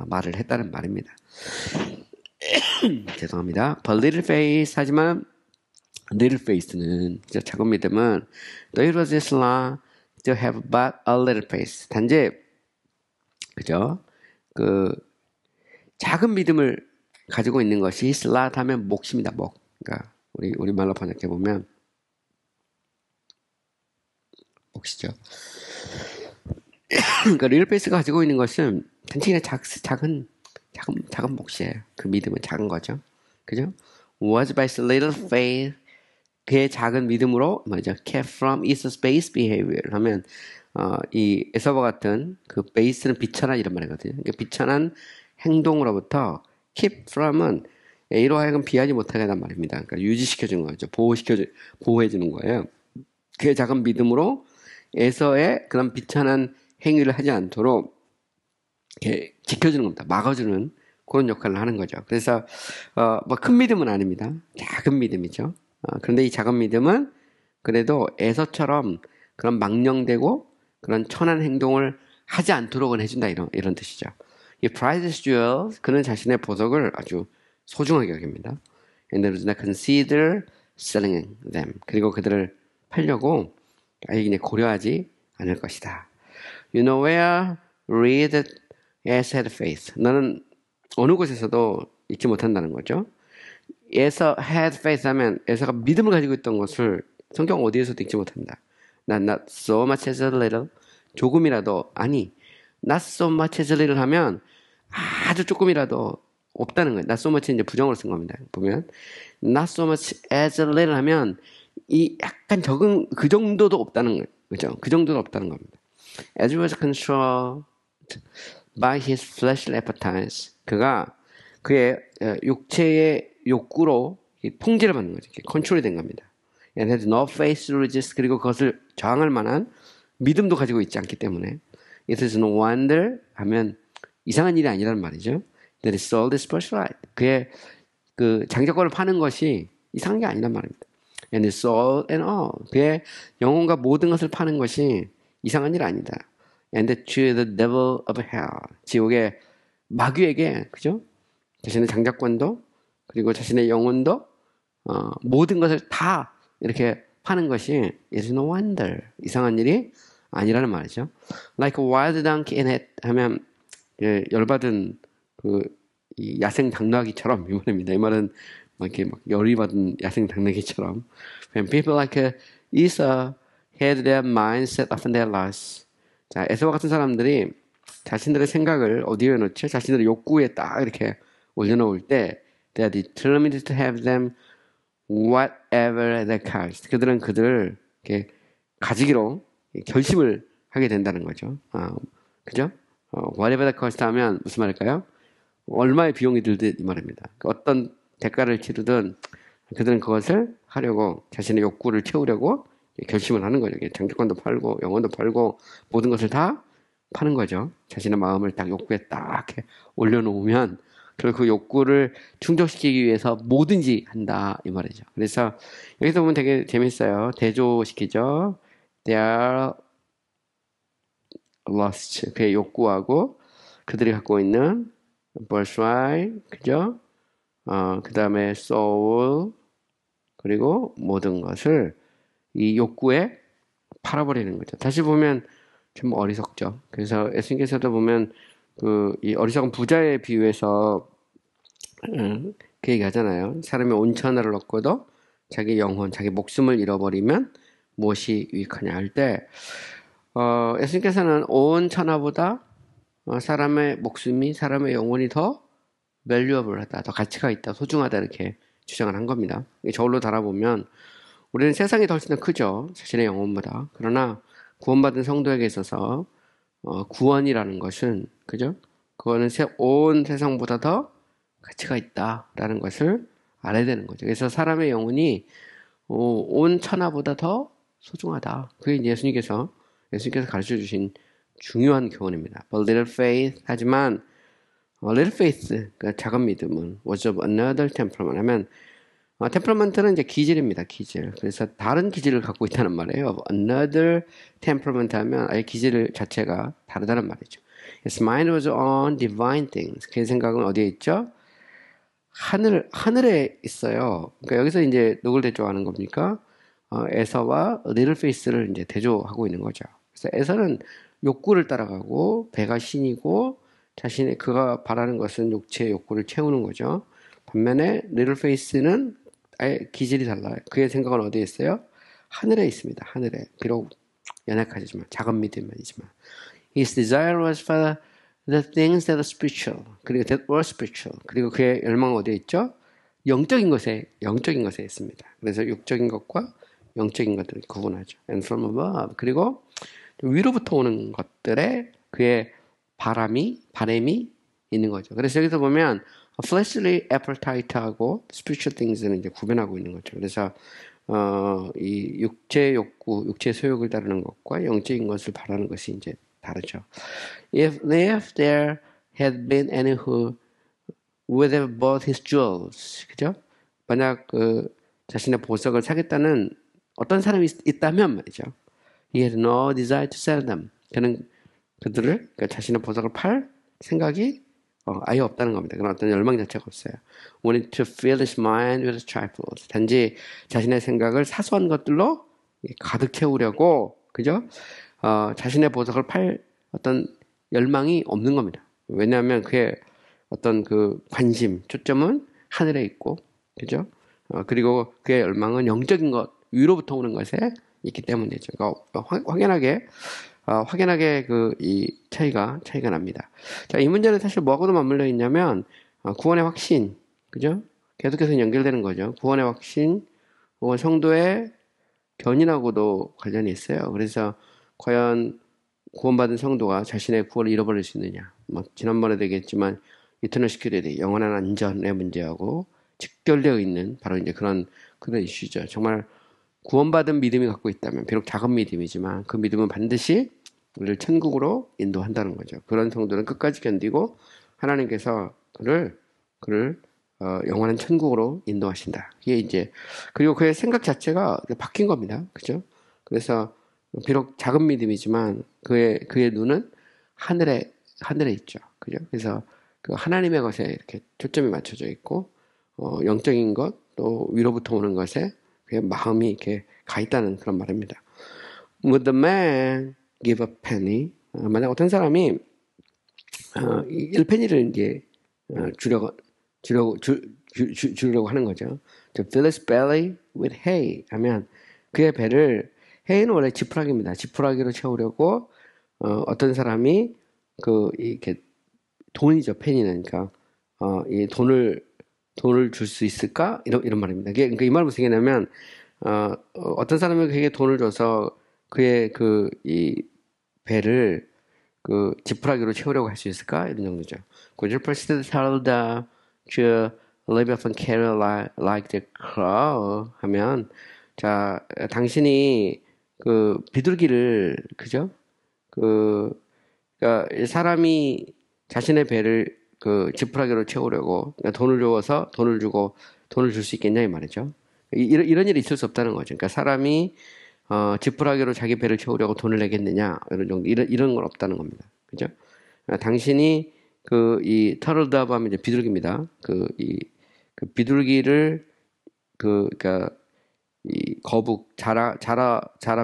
말을 했다는 말입니다. 죄송합니다. But little faith 하지만 little faith는 작은 믿음은 though it was Islam to have but a little faith. 단지 그죠? 그 작은 믿음을 가지고 있는 것이 슬랏 하면 몫입니다. 목. 그러니까 우리 말로 번역해 보면 몫이죠. 그러니까 리얼페이스가 가지고 있는 것은 단지 그냥 작은 몫이에요. 그 믿음은 작은 거죠. 그죠? Was by little faith 그의 작은 믿음으로 뭐죠? Kept from Esau's base behavior 하면 이 에서와 같은 그 베이스는 비천한 이런 말이거든요. 그러니까 비천한 행동으로부터 keep from은 A로 하여금 비하지 못하게 하단 말입니다. 그러니까 유지시켜주는 거죠. 보호해주는 거예요. 그의 작은 믿음으로 에서의 그런 비천한 행위를 하지 않도록 이렇게 지켜주는 겁니다. 막아주는 그런 역할을 하는 거죠. 그래서 뭐 큰 믿음은 아닙니다. 작은 믿음이죠. 그런데 이 작은 믿음은 그래도 에서처럼 그런 망령되고 그런 천한 행동을 하지 않도록은 해준다 이런 뜻이죠. 이 prized jewels 그는 자신의 보석을 아주 소중하게 여깁니다. And does not consider selling them. 그리고 그들을 팔려고 아예 고려하지 않을 것이다. You know where read as had faith. 너는 어느 곳에서도 잊지 못한다는 거죠. 에서 had faith 하면 에서가 믿음을 가지고 있던 것을 성경 어디에서도 읽지 못합니다. not so much as a little. 조금이라도, 아니, not so much as a little 하면 아주 조금이라도 없다는 거예요. not so much 이제 부정으로 쓴 겁니다. 보면 not so much as a little 하면 이 약간 적은 그 정도도 없다는 거예요. 그죠? 그 정도도 없다는 겁니다. As he was controlled by his fleshly appetites. 그가 그의 육체의 욕구로 통제를 받는 거죠. 컨트롤이 된 겁니다. And had no faith to resist. 그리고 그것을 저항할 만한 믿음도 가지고 있지 않기 때문에 It is no wonder 하면 이상한 일이 아니라는 말이죠. That he sold his birthright. 그의 그 장자권을 파는 것이 이상한 게 아니란 말입니다. And his soul and all. 그의 영혼과 모든 것을 파는 것이 이상한 일 아니다. And to the devil of hell. 지옥의 마귀에게, 그죠? 자신의 장자권도 그리고 자신의 영혼도 모든 것을 다 이렇게 파는 것이 It is no wonder. 이상한 일이 아니라는 말이죠. Like a wild donkey in it 하면 열받은 이 야생 당나귀처럼 이 말입니다. 이 말은 이렇게 막 열이 받은 야생 당나귀처럼. When people like Esau had their minds set up in their lives. 자, 에서와 같은 사람들이 자신들의 생각을 어디에 놓죠? 자신들의 욕구에 딱 이렇게 올려놓을 때 they are determined to have them whatever they cost. 그들은 그들을 이렇게 가지기로 결심을 하게 된다는 거죠. 그죠? whatever the cost 하면 무슨 말일까요? 얼마의 비용이 들든 이 말입니다. 어떤 대가를 치르든 그들은 그것을 하려고 자신의 욕구를 채우려고 결심을 하는 거죠. 장자권도 팔고 영혼도 팔고 모든 것을 다 파는 거죠. 자신의 마음을 딱 욕구에 딱 올려놓으면 결국 그 욕구를 충족시키기 위해서 뭐든지 한다 이 말이죠. 그래서 여기서 보면 되게 재밌어요. 대조시키죠. They are lost. 그의 욕구하고 그들이 갖고 있는 birthright, 그죠? 그 다음에 soul, 그리고 모든 것을 이 욕구에 팔아버리는 거죠. 다시 보면 좀 어리석죠. 그래서 예수님께서도 보면 이 어리석은 부자에 비유해서 그 얘기 하잖아요. 사람이 온 천하를 얻고도 자기 영혼, 자기 목숨을 잃어버리면 무엇이 유익하냐 할 때 예수님께서는 온 천하보다 사람의 목숨이 사람의 영혼이 더 valuable하다, 더 가치가 있다, 소중하다 이렇게 주장을 한 겁니다. 저울로 달아보면 우리는 세상이 더 훨씬 더 크죠. 자신의 영혼보다. 그러나 구원받은 성도에게 있어서 구원이라는 것은 그죠? 그거는 온 세상보다 더 가치가 있다라는 것을 알아야 되는 거죠. 그래서 사람의 영혼이 온 천하보다 더 소중하다. 그게 예수님께서 가르쳐 주신 중요한 교훈입니다. But little faith 하지만 little faith 그 작은 믿음은 was of another temperament 하면 temperament는 이제 기질입니다. 기질. 그래서 다른 기질을 갖고 있다는 말이에요. Another temperament 하면 아예 기질 자체가 다르다는 말이죠. His mind was on divine things. 그의 생각은 어디에 있죠? 하늘에 있어요. 그러니까 여기서 이제 누굴 대조하는 겁니까? 에서와 little faith를 이제 대조하고 있는 거죠. 그래서 에서는 욕구를 따라가고 배가 신이고 자신의 그가 바라는 것은 육체의 욕구를 채우는 거죠. 반면에 little faith는 아예 기질이 달라요. 그의 생각은 어디에 있어요? 하늘에 있습니다. 하늘에. 비록 연약하지만 작은 믿음이지만 His desire was for the things that are spiritual. 그리고 that were spiritual. 그리고 그의 열망은 어디에 있죠? 영적인 것에 있습니다. 그래서 육적인 것과 영적인 것들을 구분하죠. And from above. 그리고 위로부터 오는 것들에 그의 바람이 있는 거죠. 그래서 여기서 보면 fleshly appetite하고 spiritual things는 이제 구분하고 있는 거죠. 그래서 이 육체 욕구, 육체 소욕을 따르는 것과 영적인 것을 바라는 것이 이제 다르죠. If there had been any who would have bought his jewels, 그죠? 만약 자신의 보석을 사겠다는 어떤 사람이 있다면 말이죠. He had no desire to sell them. 그는 그들을 그러니까 자신의 보석을 팔 생각이 아예 없다는 겁니다. 그런 어떤 열망 자체가 없어요. Wanted to fill his mind with trifles. 단지 자신의 생각을 사소한 것들로 가득 채우려고, 그죠? 자신의 보석을 팔 어떤 열망이 없는 겁니다. 왜냐하면 그의 어떤 그 관심, 초점은 하늘에 있고, 그죠? 그리고 그의 열망은 영적인 것, 위로부터 오는 것에 있기 때문이죠. 그러니까 확연하게 이 차이가 납니다. 자, 이 문제는 사실 뭐하고도 맞물려 있냐면 구원의 확신, 그죠? 계속해서 연결되는 거죠. 구원의 확신, 혹은 성도의 견인하고도 관련이 있어요. 그래서 과연 구원받은 성도가 자신의 구원을 잃어버릴 수 있느냐? 뭐 지난번에도 얘기했지만 이터널 시큐리티, 영원한 안전의 문제하고 직결되어 있는 바로 이제 그런 이슈죠. 정말 구원받은 믿음이 갖고 있다면, 비록 작은 믿음이지만 그 믿음은 반드시 우리를 천국으로 인도한다는 거죠. 그런 성도는 끝까지 견디고 하나님께서 그를 영원한 천국으로 인도하신다. 이게 이제, 그리고 그의 생각 자체가 바뀐 겁니다. 그죠? 그래서 비록 작은 믿음이지만 그의 눈은 하늘에 있죠. 그죠? 그래서 그 하나님의 것에 이렇게 초점이 맞춰져 있고, 영적인 것, 또 위로부터 오는 것에 그의 마음이 이렇게 가 있다는 그런 말입니다. Would the man give a penny? 만약 어떤 사람이 1페니를 이제 주려고 하는 거죠. To fill his belly with hay 하면 그의 배를, hay는 원래 지푸라기입니다. 지푸라기로 채우려고 어떤 사람이 이렇게 돈이죠. 페니는. 그러니까 이 돈을 줄 수 있을까? 이런 말입니다. 그러니까 이 말 무슨 얘기냐면 어떤 사람이 그에게 돈을 줘서 그의 이 배를 지푸라기로 채우려고 할 수 있을까? 이런 정도죠. Could you proceed to tell the Jew live often carry like the crow? 하면, 자, 당신이 비둘기를, 그죠? 그러니까 사람이 자신의 배를 지푸라기로 채우려고, 그러니까 돈을 주고 돈을 줄 수 있겠냐 이 말이죠. 이런 일이 있을 수 없다는 거죠. 그러니까 사람이 지푸라기로 자기 배를 채우려고 돈을 내겠느냐 이런 정도, 이런 건 없다는 겁니다. 그죠? 당신이 이 터틀도브 하면 이제 비둘기입니다. 이 비둘기를 그러니까 이 거북 자라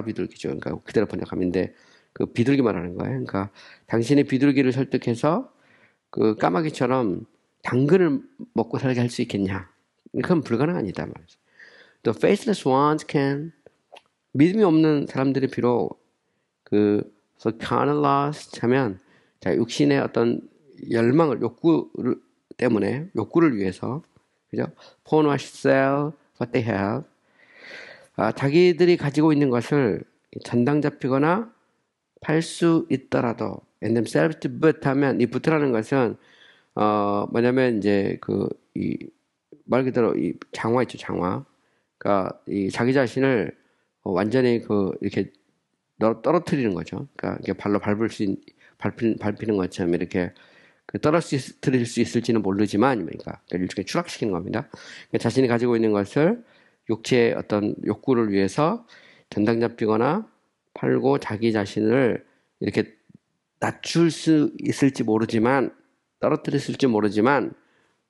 비둘기죠. 그러니까 그대로 번역하면데 비둘기 말하는 거예요. 그러니까 당신이 비둘기를 설득해서 까마귀처럼 당근을 먹고 살게 할 수 있겠냐? 그건 불가능하니다 말이죠. The faithless ones can, 믿음이 없는 사람들이 비록 for carnal lust 하면, 자, 육신의 어떤 욕구를 위해서, 그죠? pawn or sell what they have. 자기들이 가지고 있는 것을 전당 잡히거나 팔 수 있더라도, and themselves to but 하면, 이 but라는 것은 뭐냐면 이제 말 그대로 이 장화 있죠, 장화. 그러니까 이 자기 자신을 완전히 이렇게 떨어뜨리는 거죠. 그러니까 이게 발로 밟히는 것처럼 이렇게 떨어뜨릴 수 있을지는 모르지만, 그러니까 일종의 추락시키는 겁니다. 그러니까 자신이 가지고 있는 것을 육체의 어떤 욕구를 위해서 전당 잡히거나 팔고 자기 자신을 이렇게 낮출 수 있을지 모르지만, 떨어뜨렸을지 모르지만,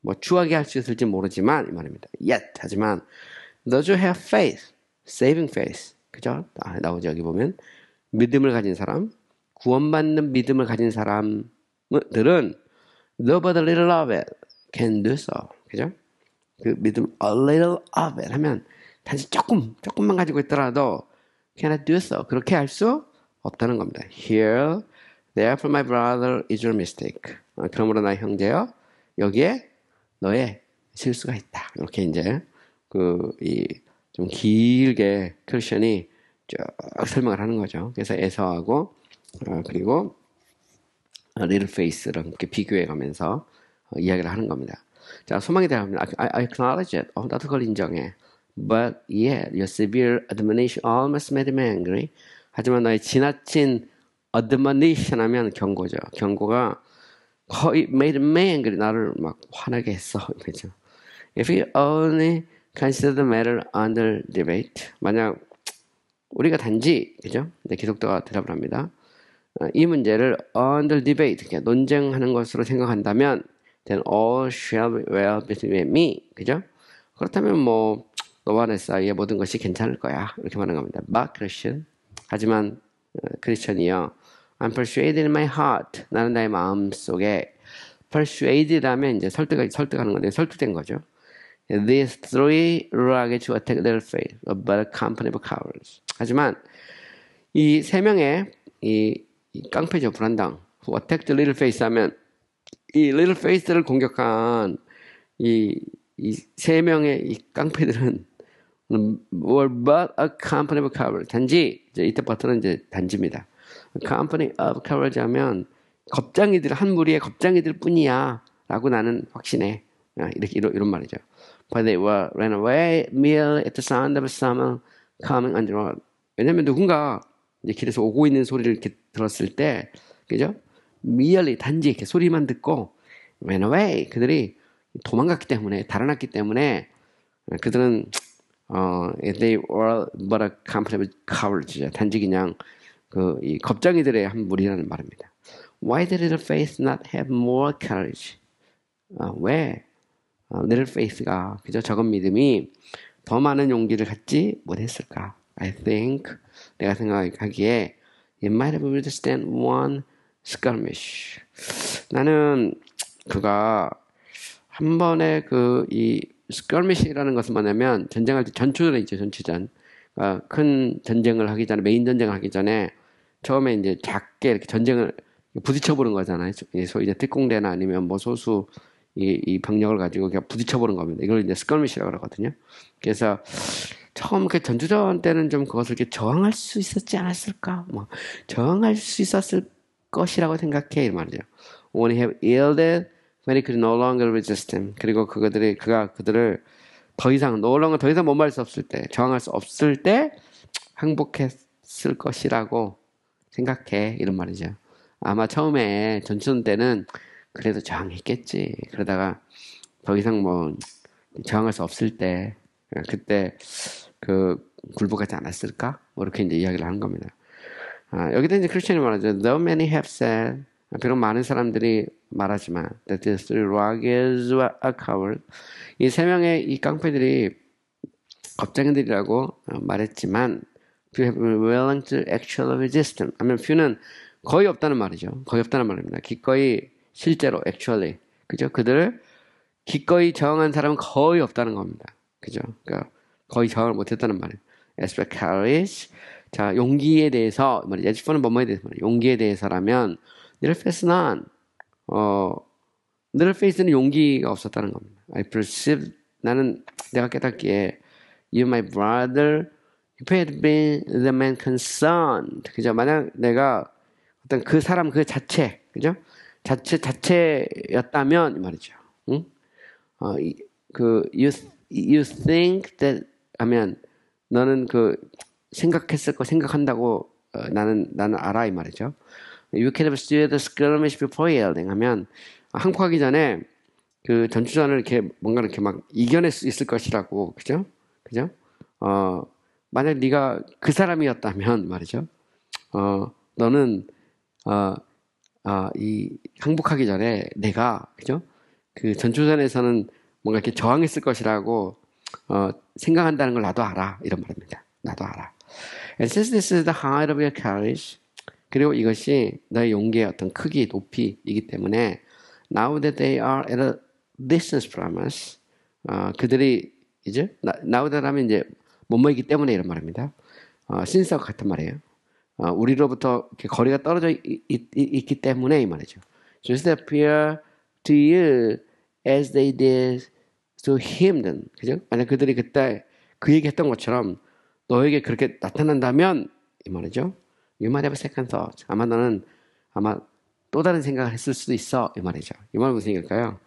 뭐 추하게 할 수 있을지 모르지만 이 말입니다. Yet 하지만 those who have faith, saving faith, 그죠? 나오죠 여기 보면 믿음을 가진 사람, 구원받는 믿음을 가진 사람들은 though but a little of it can do so, 그죠? 믿음 a little of it 하면 단지 조금만 가지고 있더라도 cannot do so, 그렇게 할 수 없다는 겁니다. Here, therefore my brother is your mistake. 그러므로 나의 형제여, 여기에 너의 실수가 있다. 이렇게 이제 좀 길게 크리스천이 쭉 설명을 하는 거죠. 그래서 에서하고 그리고 리틀 페이스를 이렇게 비교해 가면서 이야기를 하는 겁니다. 자, 소망에 대한 I acknowledge it. 나도 그걸 인정해. But yet your severe admonition almost made me angry. 하지만 너의 지나친 admonition 하면 경고죠. 경고가 거의 made me angry. 나를 막 화나게 했어. 그렇죠. If you only consider the matter under debate. 만약 우리가 단지, 그죠? 네, 기독교가 대답을 합니다. 이 문제를 under debate, 그러니까 논쟁하는 것으로 생각한다면 then all shall be well between me. 그죠? 그렇다면 뭐 너와 내 사이의 모든 것이 괜찮을 거야. 이렇게 말하는 겁니다. But Christian. 하지만 크리스천이요. I'm persuaded in my heart. 나는 나의 마음 속에 persuaded라면 이제 설득하는 건데 설득된 거죠. These three luggage will take little faith, but a company of cowards. 하지만 이 세 명의 이 깡패죠, 불안당. Who attacked little faith 하면 이 little faith를 공격한 이 세 명의 이 깡패들은 were but a company of cowards. 단지 이제 이때부터는 이제 단지입니다. company of cowards 하면 겁쟁이들 한 무리의 겁쟁이들 뿐이야라고 나는 확신해. 이렇게 이런 말이죠. But they were ran away merely at the sound of someone coming on the road. 왜냐면 누군가 이제 길에서 오고 있는 소리를 이렇게 들었을 때, 그죠? merely 단지 이렇게 소리만 듣고 ran away 그들이 도망갔기 때문에 달아났기 때문에 그들은 they were but a company of cowards. 단지 그냥 이 겁쟁이들의 한 무리라는 말입니다. Why did little faith not have more courage? 왜 little faith가 그저 적은 믿음이 더 많은 용기를 갖지 못했을까? I think 내가 생각하기에 it might have withstand one skirmish. 나는 그가 한 번에 이 skirmish라는 것은 뭐냐면 전쟁할 때 전투전에 있죠. 전투전. 큰 전쟁을 하기 전에 메인 전쟁을 하기 전에 처음에 이제 작게 이렇게 전쟁을 부딪혀보는 거잖아요. 소위 이제 특공대나 아니면 뭐 소수 이 병력을 가지고 그냥 부딪혀보는 겁니다. 이걸 이제 skirmish라고 그러거든요. 그래서 처음 그 전투전 때는 좀 그것을 이렇게 저항할 수 있었지 않았을까? 뭐 저항할 수 있었을 것이라고 생각해 이 말이죠. When he have yielded, when he could no longer resist him. 그리고 그가 그들을 더 이상 못 말할 수 없을 때, 저항할 수 없을 때 항복했을 것이라고 생각해 이런 말이죠. 아마 처음에 전투전 때는 그래도 저항했겠지. 그러다가 더 이상 뭐 저항할 수 없을 때 그때 굴복하지 않았을까? 뭐 이렇게 이제 이야기를 하는 겁니다. 여기다 이제 크리스천이 말하죠. Though many have said, 비록 많은 사람들이 말하지만 that the three rogues were a coward. 이 세 명의 이 깡패들이 겁쟁이들이라고 말했지만 few have been willing to actually resist them. 하면 few는 거의 없다는 말이죠. 거의 없다는 말입니다. 기꺼이 실제로 actually 그죠? 그들을 기꺼이 저항한 사람은 거의 없다는 겁니다. 그죠? 그러니까 거의 저항을 못했다는 말이에요. As for courage, 자 용기에 대해서 말이죠. as for는 뭐뭐에 대해서 말이에요. 용기에 대해서라면 little faith는 little faith는 용기가 없었다는 겁니다. I perceive 나는 내가 깨닫기에 you my brother if I had been the man concerned 그죠? 만약 내가 어떤 그 사람 그 자체 그죠? 자체였다면 말이죠. 응? you think that 하면 너는 생각한다고 나는 알아 이 말이죠. You can have stood the skirmish before yielding 하면 항복하기 전에 그 전투전을 이렇게 뭔가 이렇게 막 이겨낼 수 있을 것이라고 그죠? 만약 네가 그 사람이었다면 말이죠. 너는 이 항복하기 전에 내가 그죠? 그 전투전에서는 뭔가 이렇게 저항했을 것이라고 생각한다는 걸 나도 알아 이런 말입니다. 나도 알아. And since this is the height of your courage, 그리고 이것이 너의 용기의 어떤 크기, 높이이기 때문에 now that they are at a distance from us, 그들이 이제 now that 하면 이제 뭐뭐이기 때문에 이런 말입니다. since와 같은 말이에요. 우리로부터 이렇게 거리가 떨어져 있기 때문에 이 말이죠. Just they appear to you as they did to him then. 그죠? 만약 그들이 그때 그 얘기했던 것처럼 너에게 그렇게 나타난다면 이 말이죠. You might have a second thought. 너는 또 다른 생각을 했을 수도 있어 이 말이죠. 이 말은 무슨 얘기일까요?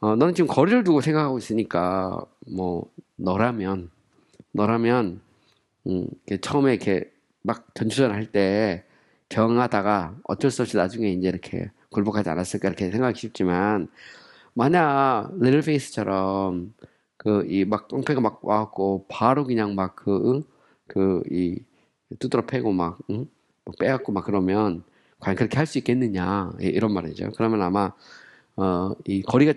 너는 지금 거리를 두고 생각하고 있으니까 뭐 너라면 처음에 이렇게 막 전투전 할 때 저항하다가 어쩔 수 없이 나중에 이제 이렇게 굴복하지 않았을까 이렇게 생각하기 쉽지만 만약 little face처럼 이 막 깡패가 막 와갖고 바로 그냥 막 이 두드러 패고 막 빼갖고 막 그러면 과연 그렇게 할 수 있겠느냐 이런 말이죠. 그러면 아마 이 거리를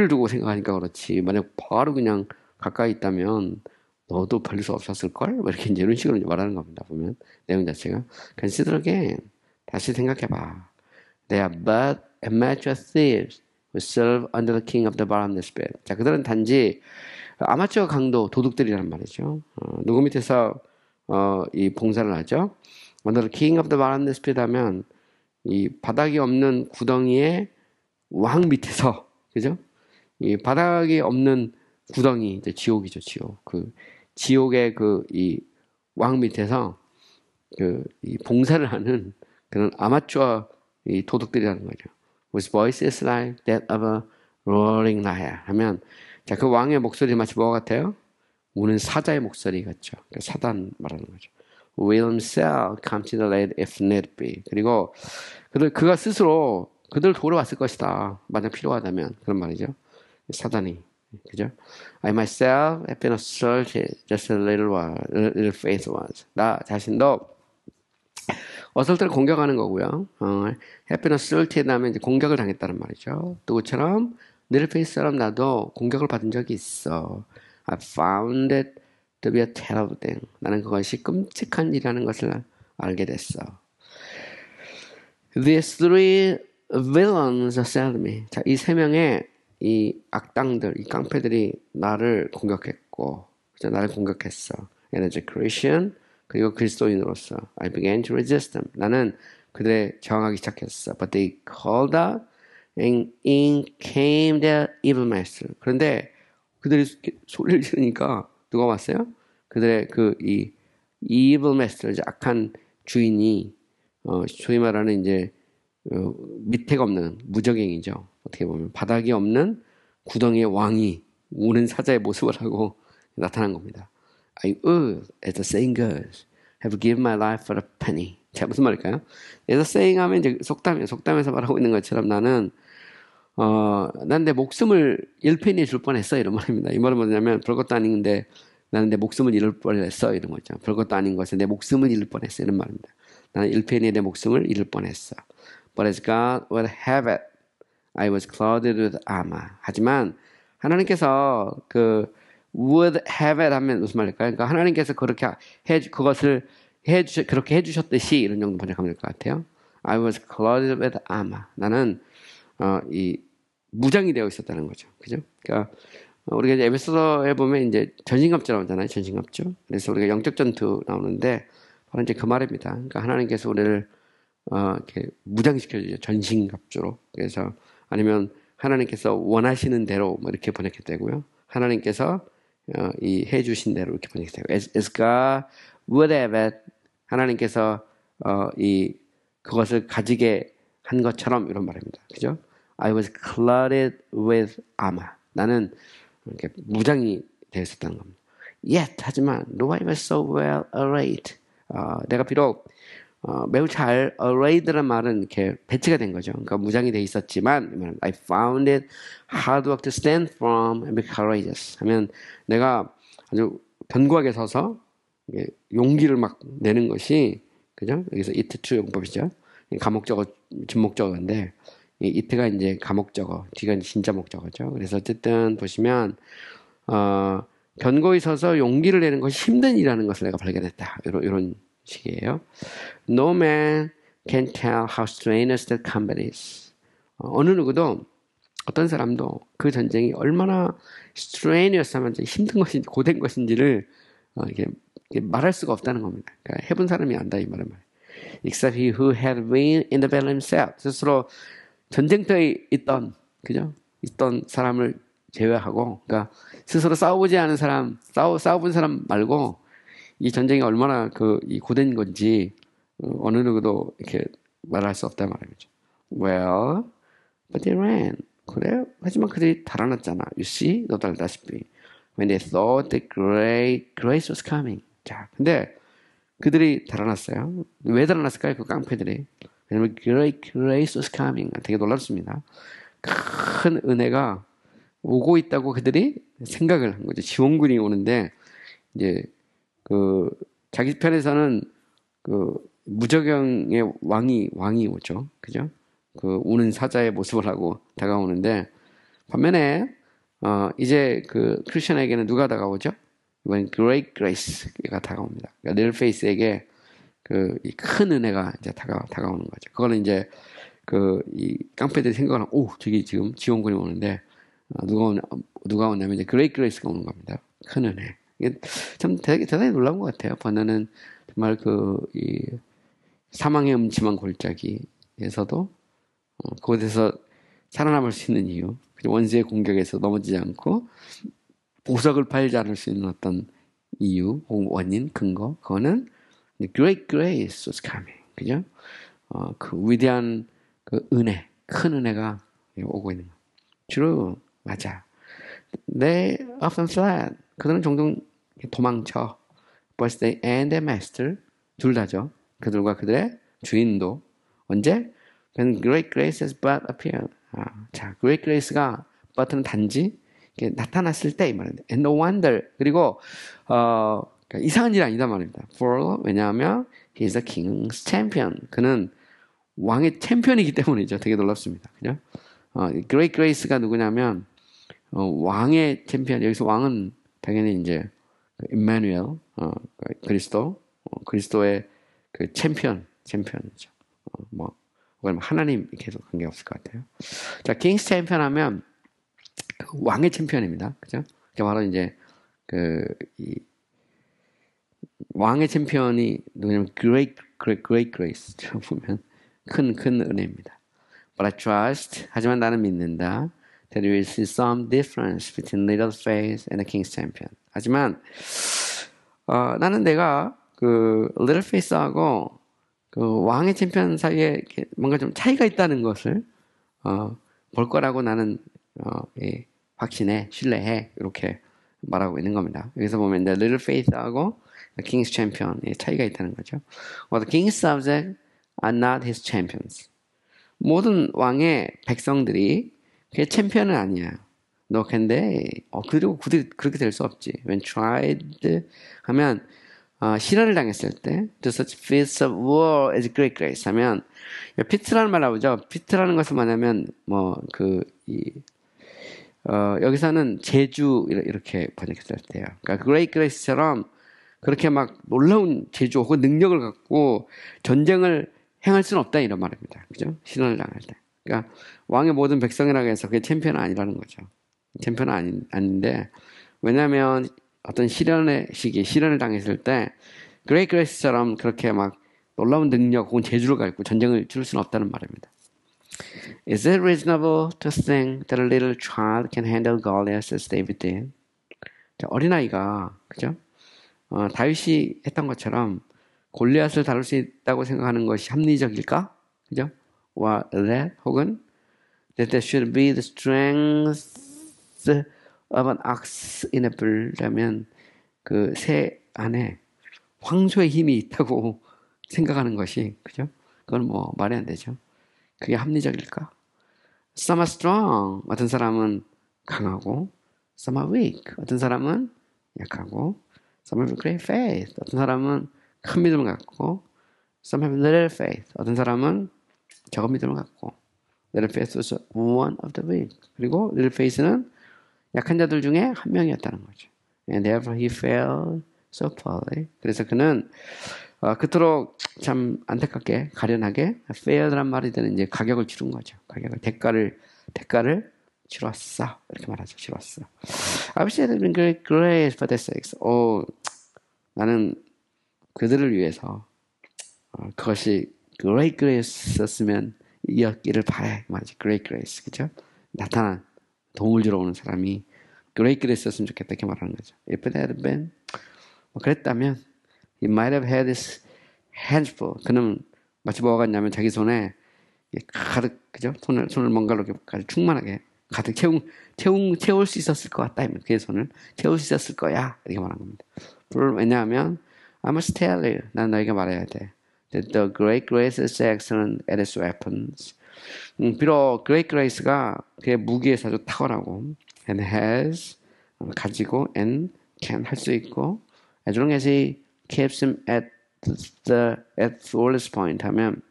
두고 생각하니까 그렇지 만약 바로 그냥 가까이 있다면 너도 별로 수 없었을걸? 뭐 이렇게 이제 이런 식으로 말하는 겁니다. 보면 내용 자체가 consider again 다시 생각해봐. They are but amateur thieves. who serve under the king of the bottomless pit. 자, 그들은 단지 아마추어 강도 도둑들이란 말이죠. 누구 밑에서 이 봉사를 하죠? under the king of the bottomless pit 하면 이 바닥이 없는 구덩이의 왕 밑에서, 그죠? 이 바닥이 없는 구덩이, 이제 지옥이죠, 지옥. 그 지옥의 그 이 왕 밑에서 이 봉사를 하는 그런 아마추어 이 도둑들이라는 거죠. Whose voice is like that of a roaring lion. 하면, 자, 그 왕의 목소리 마치 뭐가 같아요? 우는 사자의 목소리 같죠. 그러니까 사단 말하는 거죠. Will himself come to the lad if need be. 그리고 그가 스스로 그들 돌아왔을 것이다. 만약 필요하다면. 그런 말이죠. 사단이. 그죠? I myself have been assaulted just a little while, little faith once. 나 자신도 어설트를 공격하는 거고요. have been assaulted 하면 이제 공격을 당했다는 말이죠. 누구처럼? little faith처럼 나도 공격을 받은 적이 있어. I found it to be a terrible thing. 나는 그것이 끔찍한 일이라는 것을 알게 됐어. These three villains assailed me. 자, 이 세 명의 이 악당들, 이 깡패들이 나를 공격했고, 나를 공격했어. And as a Christian, 그리고 그리스도인으로서, I began to resist them. 나는 그들에 저항하기 시작했어. But they called out, and in came their evil master. 그런데 그들이 소리를 지르니까 누가 왔어요? 그들의 이 evil master, 이제 악한 주인이, 소위 말하는 이제 밑에가 없는 무적행이죠. 어떻게 보면 바닥이 없는 구덩이의 왕이 우는 사자의 모습을 하고 나타난 겁니다. I would, as the saying goes, have given my life for a penny. 자, 무슨 말일까요? as the saying 하면 이제 속담에서 말하고 있는 것처럼 난 내 목숨을 1penny 줄 뻔했어, 이런 말입니다. 이 말은 뭐냐면 별것도 아닌데 나는 내 목숨을 잃을 뻔했어, 이런 거죠. 별것도 아닌 것에 내 목숨을 잃을 뻔했어, 이런 말입니다. 나는 1penny에 내 목숨을 잃을 뻔했어. But as God would have it, I was clothed with armor. 하지만 하나님께서 would have it 하면 무슨 말일까요? 그러니까 하나님께서 그렇게 그렇게 해주셨듯이 이런 정도 번역하면 될 것 같아요. I was clothed with armor. 나는 이 무장이 되어 있었다는 거죠. 그죠? 그러니까 우리가 이제 에베소서에 보면 이제 전신갑주라고 하잖아요. 전신갑주. 그래서 우리가 영적 전투 나오는데 바로 이제 그 말입니다. 그러니까 하나님께서 우리를 이렇게 무장시켜주죠. 전신갑주로. 그래서 아니면 하나님께서 원하시는 대로 뭐 이렇게 번역했다고요. 하나님께서 이 해주신 대로 이렇게 번역했다고. As God would have it, 하나님께서 그것을 가지게 한 것처럼 이런 말입니다. 그죠? I was clothed with armor. 나는 이렇게 무장이 되어 있었다는 겁니다. Yet, 하지만, though I was so well arrayed, 내가 비록 매우 잘 arrayed란 말은 이렇게 배치가 된 거죠. 그러니까 무장이 돼 있었지만 I found it hard work to stand firm and be courageous. 하면 내가 아주 견고하게 서서 용기를 막 내는 것이, 그죠? 여기서 it to 용법이죠. 가목적어, 준목적어인데 it가 이제 가목적어, 뒤가 이제 진짜 목적어죠. 그래서 어쨌든 보시면 견고히 서서 용기를 내는 것이 힘든 일이라는 것을 내가 발견했다. 이런 식이에요. No man can tell how strenuous the combat is. 어느 누구도, 어떤 사람도 그 전쟁이 얼마나 strenuous 하면 힘든 것인지 고된 것인지를 이렇게 말할 수가 없다는 겁니다. 그러니까 해본 사람이 안다, 이 말은. Except he who had been in the battle himself. 스스로 전쟁터에 있던 사람을 제외하고, 그러니까 스스로 싸워보지 않은 사람, 싸워본 사람 말고 이 전쟁이 얼마나 이 고된 건지 어느 누구도 이렇게 말할 수 없다 말이죠. Well, but they ran. 그래요? 하지만 그들이 달아났잖아. You see? 너도 알다시피. When they thought the great grace was coming. 자, 근데 그들이 달아났어요. 왜 달아났을까요? 그 깡패들이. 왜냐면 great grace was coming. 되게 놀랍습니다. 큰 은혜가 오고 있다고 그들이 생각을 한 거죠. 지원군이 오는데 이제 자기 편에서는 무적영의 왕이 오죠. 그죠? 우는 사자의 모습을 하고 다가오는데, 반면에, 이제 크리스천에게는 누가 다가오죠? 이번 Great Grace가 다가옵니다. 그러니까 Little Faith에게 이 큰 은혜가 이제 다가오는 거죠. 그거는 이제 이 깡패들이 생각을 하고, 오, 저기 지금 지원군이 오는데, 누가 오냐면 이제 그레이트 그레이스가 오는 겁니다. 큰 은혜. 이게 참 대단히 놀라운 것 같아요. 번나는 정말 이 사망의 음침한 골짜기에서도 그곳에서 살아남을 수 있는 이유, 원수의 공격에서 넘어지지 않고 보석을 팔지 않을 수 있는 어떤 이유, 원인, 근거, 그거는 great grace was coming. 그죠? 그 위대한 그 은혜, 큰 은혜가 오고 있는 거. True. 맞아. They often fled. 그들은 종종 도망쳐. But they and their master. 둘 다죠. 그들과 그들의 주인도. 언제? When great grace has but appeared. 자, great grace가 but는 단지 나타났을 때 이 말입니다. And no wonder. 그리고 이상한 일이 아니다 말입니다. For 왜냐하면 he is the king's champion. 그는 왕의 챔피언이기 때문이죠. 되게 놀랍습니다. 그죠? great grace가 누구냐면 왕의 챔피언. 여기서 왕은 당연히 이제 임마누엘, 그리스도의 그 챔피언이죠. 하나님 계속 관계없을 것 같아요. 자, 킹스 챔피언 하면 왕의 챔피언입니다. 그죠? 그게 바로 이제 이 왕의 챔피언이 누구냐면 great grace 보면 큰 은혜입니다. But I trust, 하지만 나는 믿는다. That there is some difference between little faith and the king's champion. 하지만 나는 내가 little faith하고 왕의 챔피언 사이에 뭔가 좀 차이가 있다는 것을 볼 거라고 나는 확신해, 신뢰해 이렇게 말하고 있는 겁니다. 여기서 보면 the little faith하고 the king's champion의 차이가 있다는 거죠. Well, the king's subjects are not his champions. 모든 왕의 백성들이 그의 챔피언은 아니야. No, 근데 그리고 그렇게 될 수 없지. When tried 하면 실현을 당했을 때 to such feats of war as great grace 하면 피트라는 말 나오죠. 피트라는 것은 뭐냐면 여기서는 제주 이렇게 번역했을 때요. 그러니까 great grace처럼 그렇게 막 놀라운 제주 혹은 능력을 갖고 전쟁을 행할 수는 없다 이런 말입니다. 그죠? 실현을 당할 때. 그러니까 왕의 모든 백성이라고 해서 그게 챔피언은 아니라는 거죠. 챔피언은 아닌데 왜냐하면 어떤 실현을 당했을 때 그레이트 그레이스처럼 그렇게 막 놀라운 능력 혹은 재주를 갖고 전쟁을 치를 수는 없다는 말입니다. Is it reasonable to think that a little child can handle Goliath as David did? 자, 어린아이가 그죠? 다윗이 했던 것처럼 골리앗을 다룰 수 있다고 생각하는 것이 합리적일까? 그죠? Or that 혹은 that there should be the strength of an ox in a bull라면 그 새 안에 황소의 힘이 있다고 생각하는 것이 그죠? 그건 뭐 말이 안 되죠. 그게 합리적일까? Some are strong. 어떤 사람은 강하고 some are weak. 어떤 사람은 약하고 some have great faith. 어떤 사람은 큰 믿음을 갖고 some have little faith. 어떤 사람은 적은 믿음을 갖고 little faith was one of the weak. 그리고 little faith는 약한 자들 중에 한 명이었다는 거죠. And therefore he failed so poorly. 그래서 그는 그토록 참 안타깝게 가련하게 failed란 말이 되는 이제 가격을 치른 거죠. 대가를 치렀어. 이렇게 말하죠. 치렀어. I wish it had been great grace for their sakes. 나는 그들을 위해서 그것이 great grace였으면 이었기를 바래. 말이죠. great grace. 그죠? 나타난 도움을 주러 오는 사람이 great grace였으면 좋겠다 이렇게 말하는 거죠. If it had been 그랬다면 he might have had his hands full. 그는 마치 뭐가 같냐면 자기 손에 가득 그죠? 손을 뭔가로 이렇게 충만하게 가득 채울 수 있었을 것 같다. 그의 손을 채울 수 있었을 거야. 이렇게 말하는 겁니다. 왜냐하면 I must tell you. 난 너에게 말해야 돼. That the great grace is excellent at its weapons. 비록 great grace가 그의 무기에서 아주 탁월하고 and has 가지고 and can 할 수 있고 as long as he keeps him at the fullest point 하면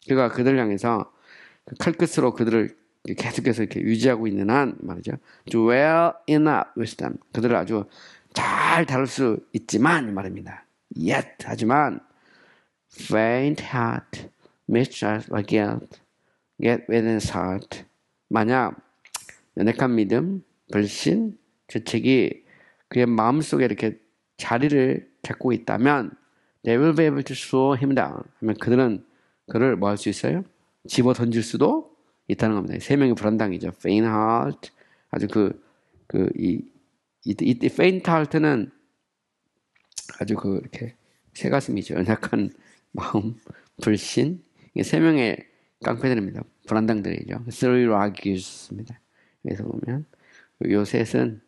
그가 그들을 향해서 그 칼끝으로 그들을 계속해서 이렇게 유지하고 있는 한 말이죠. dwell enough with them. 그들을 아주 잘 다룰 수 있지만 말입니다. Yet 하지만 faint heart, mistrust or guilt get within his heart. 만약 연약한 믿음, 불신, 죄책이 그의 마음속에 이렇게 자리를 잡고 있다면 they will be able to throw him down. 하면 그들은 그를 뭐 할 수 있어요? 집어 던질 수도 있다는 겁니다. 세 명이 불안당이죠. faint heart. 아주 이 faint heart는 아주 이렇게 새 가슴이죠. 연약한 마음, 불신. 이게 세 명의 깡패들입니다. 불안당들이죠. Three Rockies입니다. 여기서 보면 요 셋은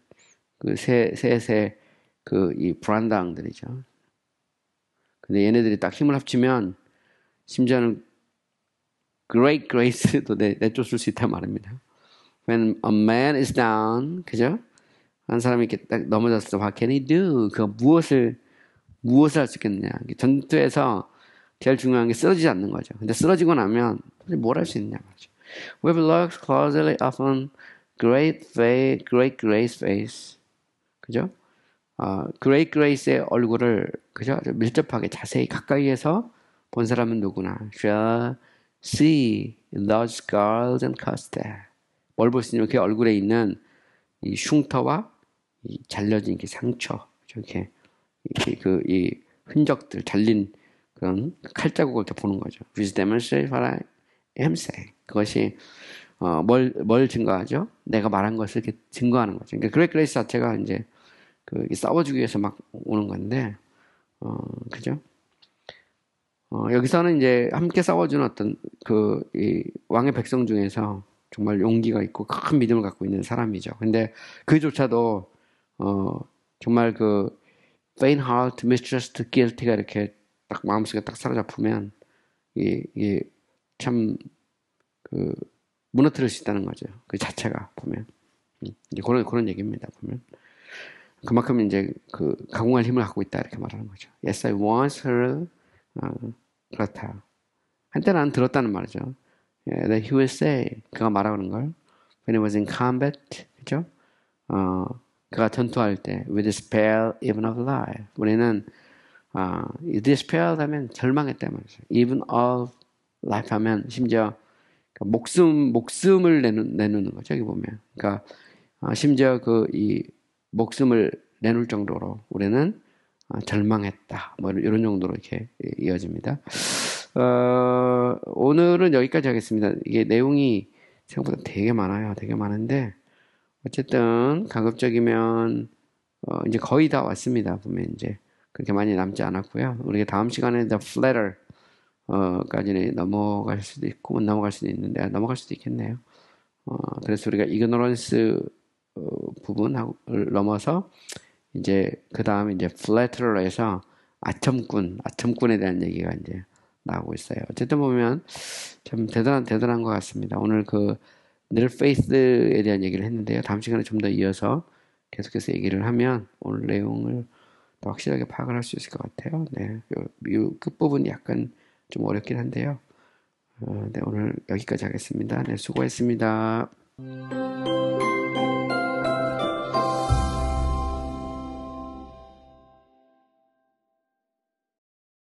셋의 이 불안당들이죠. 근데 얘네들이 딱 힘을 합치면 심지어는 Great Grace도 내쫓을 수 있단 말입니다. When a man is down, 그죠? 한 사람이 이렇게 딱 넘어졌을 때 What can he do? 그 무엇을 할 수 있겠느냐? 전투에서 제일 중요한 게 쓰러지지 않는 거죠. 근데 쓰러지고 나면 뭘 할 수 있느냐 말이죠. We've looked closely upon great faith, great grace face. 그죠? great grace의 얼굴을 그죠? 밀접하게 자세히 가까이에서 본 사람은 누구나 shall see those scars and cuts there. 뭘 볼 수 있냐면 그 얼굴에 있는 이 흉터와 이 잘려진 이렇게 상처, 이렇게 이 흔적들, 잘린 그런 칼자국을 이렇게 보는 거죠. Which demonstrates what I am saying. 그것이 뭘 증거하죠? 내가 말한 것을 이렇게 증거하는 거죠. 그러니까 그레이트 그레이스 자체가 이제 싸워주기 위해서 막 오는 건데, 그죠? 여기서는 이제 함께 싸워주는 어떤 이 왕의 백성 중에서 정말 용기가 있고 큰 믿음을 갖고 있는 사람이죠. 근데 그조차도 정말 faint heart, mistrust, guilty가 이렇게 딱 마음속에 딱 사로잡히면 이게 참 무너뜨릴 수 있다는 거죠. 그 자체가 보면 이제 그런 얘기입니다. 보면 그만큼 이제 가공할 힘을 갖고 있다 이렇게 말하는 거죠. Yes, I once heard. 그렇다. 한때 나는 들었다는 말이죠. That he will say, 그가 말하는 걸 when he was in combat, 그죠? 그가 전투할 때 with despair even of life. 우리는 despair 하면 절망했단 말이죠. even of life 하면 심지어 목숨을 내놓는 거죠. 여기 보면. 그러니까 심지어 이 목숨을 내놓을 정도로 우리는 절망했다. 뭐 이런 정도로 이렇게 이어집니다. 오늘은 여기까지 하겠습니다. 이게 내용이 생각보다 되게 많아요. 되게 많은데 어쨌든 가급적이면 이제 거의 다 왔습니다. 보면 이제 그렇게 많이 남지 않았고요. 우리가 다음 시간에 The Flatter 까지는 넘어갈 수도 있고 못 넘어갈 수도 있는데 넘어갈 수도 있겠네요. 그래서 우리가 Ignorance 부분을 넘어서 이제 그 다음에 이제 Flatterer에서 아첨꾼에 대한 얘기가 이제 나오고 있어요. 어쨌든 보면 참 대단한 것 같습니다. 오늘 Little Faith에 대한 얘기를 했는데요. 다음 시간에 좀 더 이어서 계속해서 얘기를 하면 오늘 내용을 더 확실하게 파악을 할 수 있을 것 같아요. 네, 요 끝부분이 약간 좀 어렵긴 한데요. 네, 오늘 여기까지 하겠습니다. 네, 수고했습니다.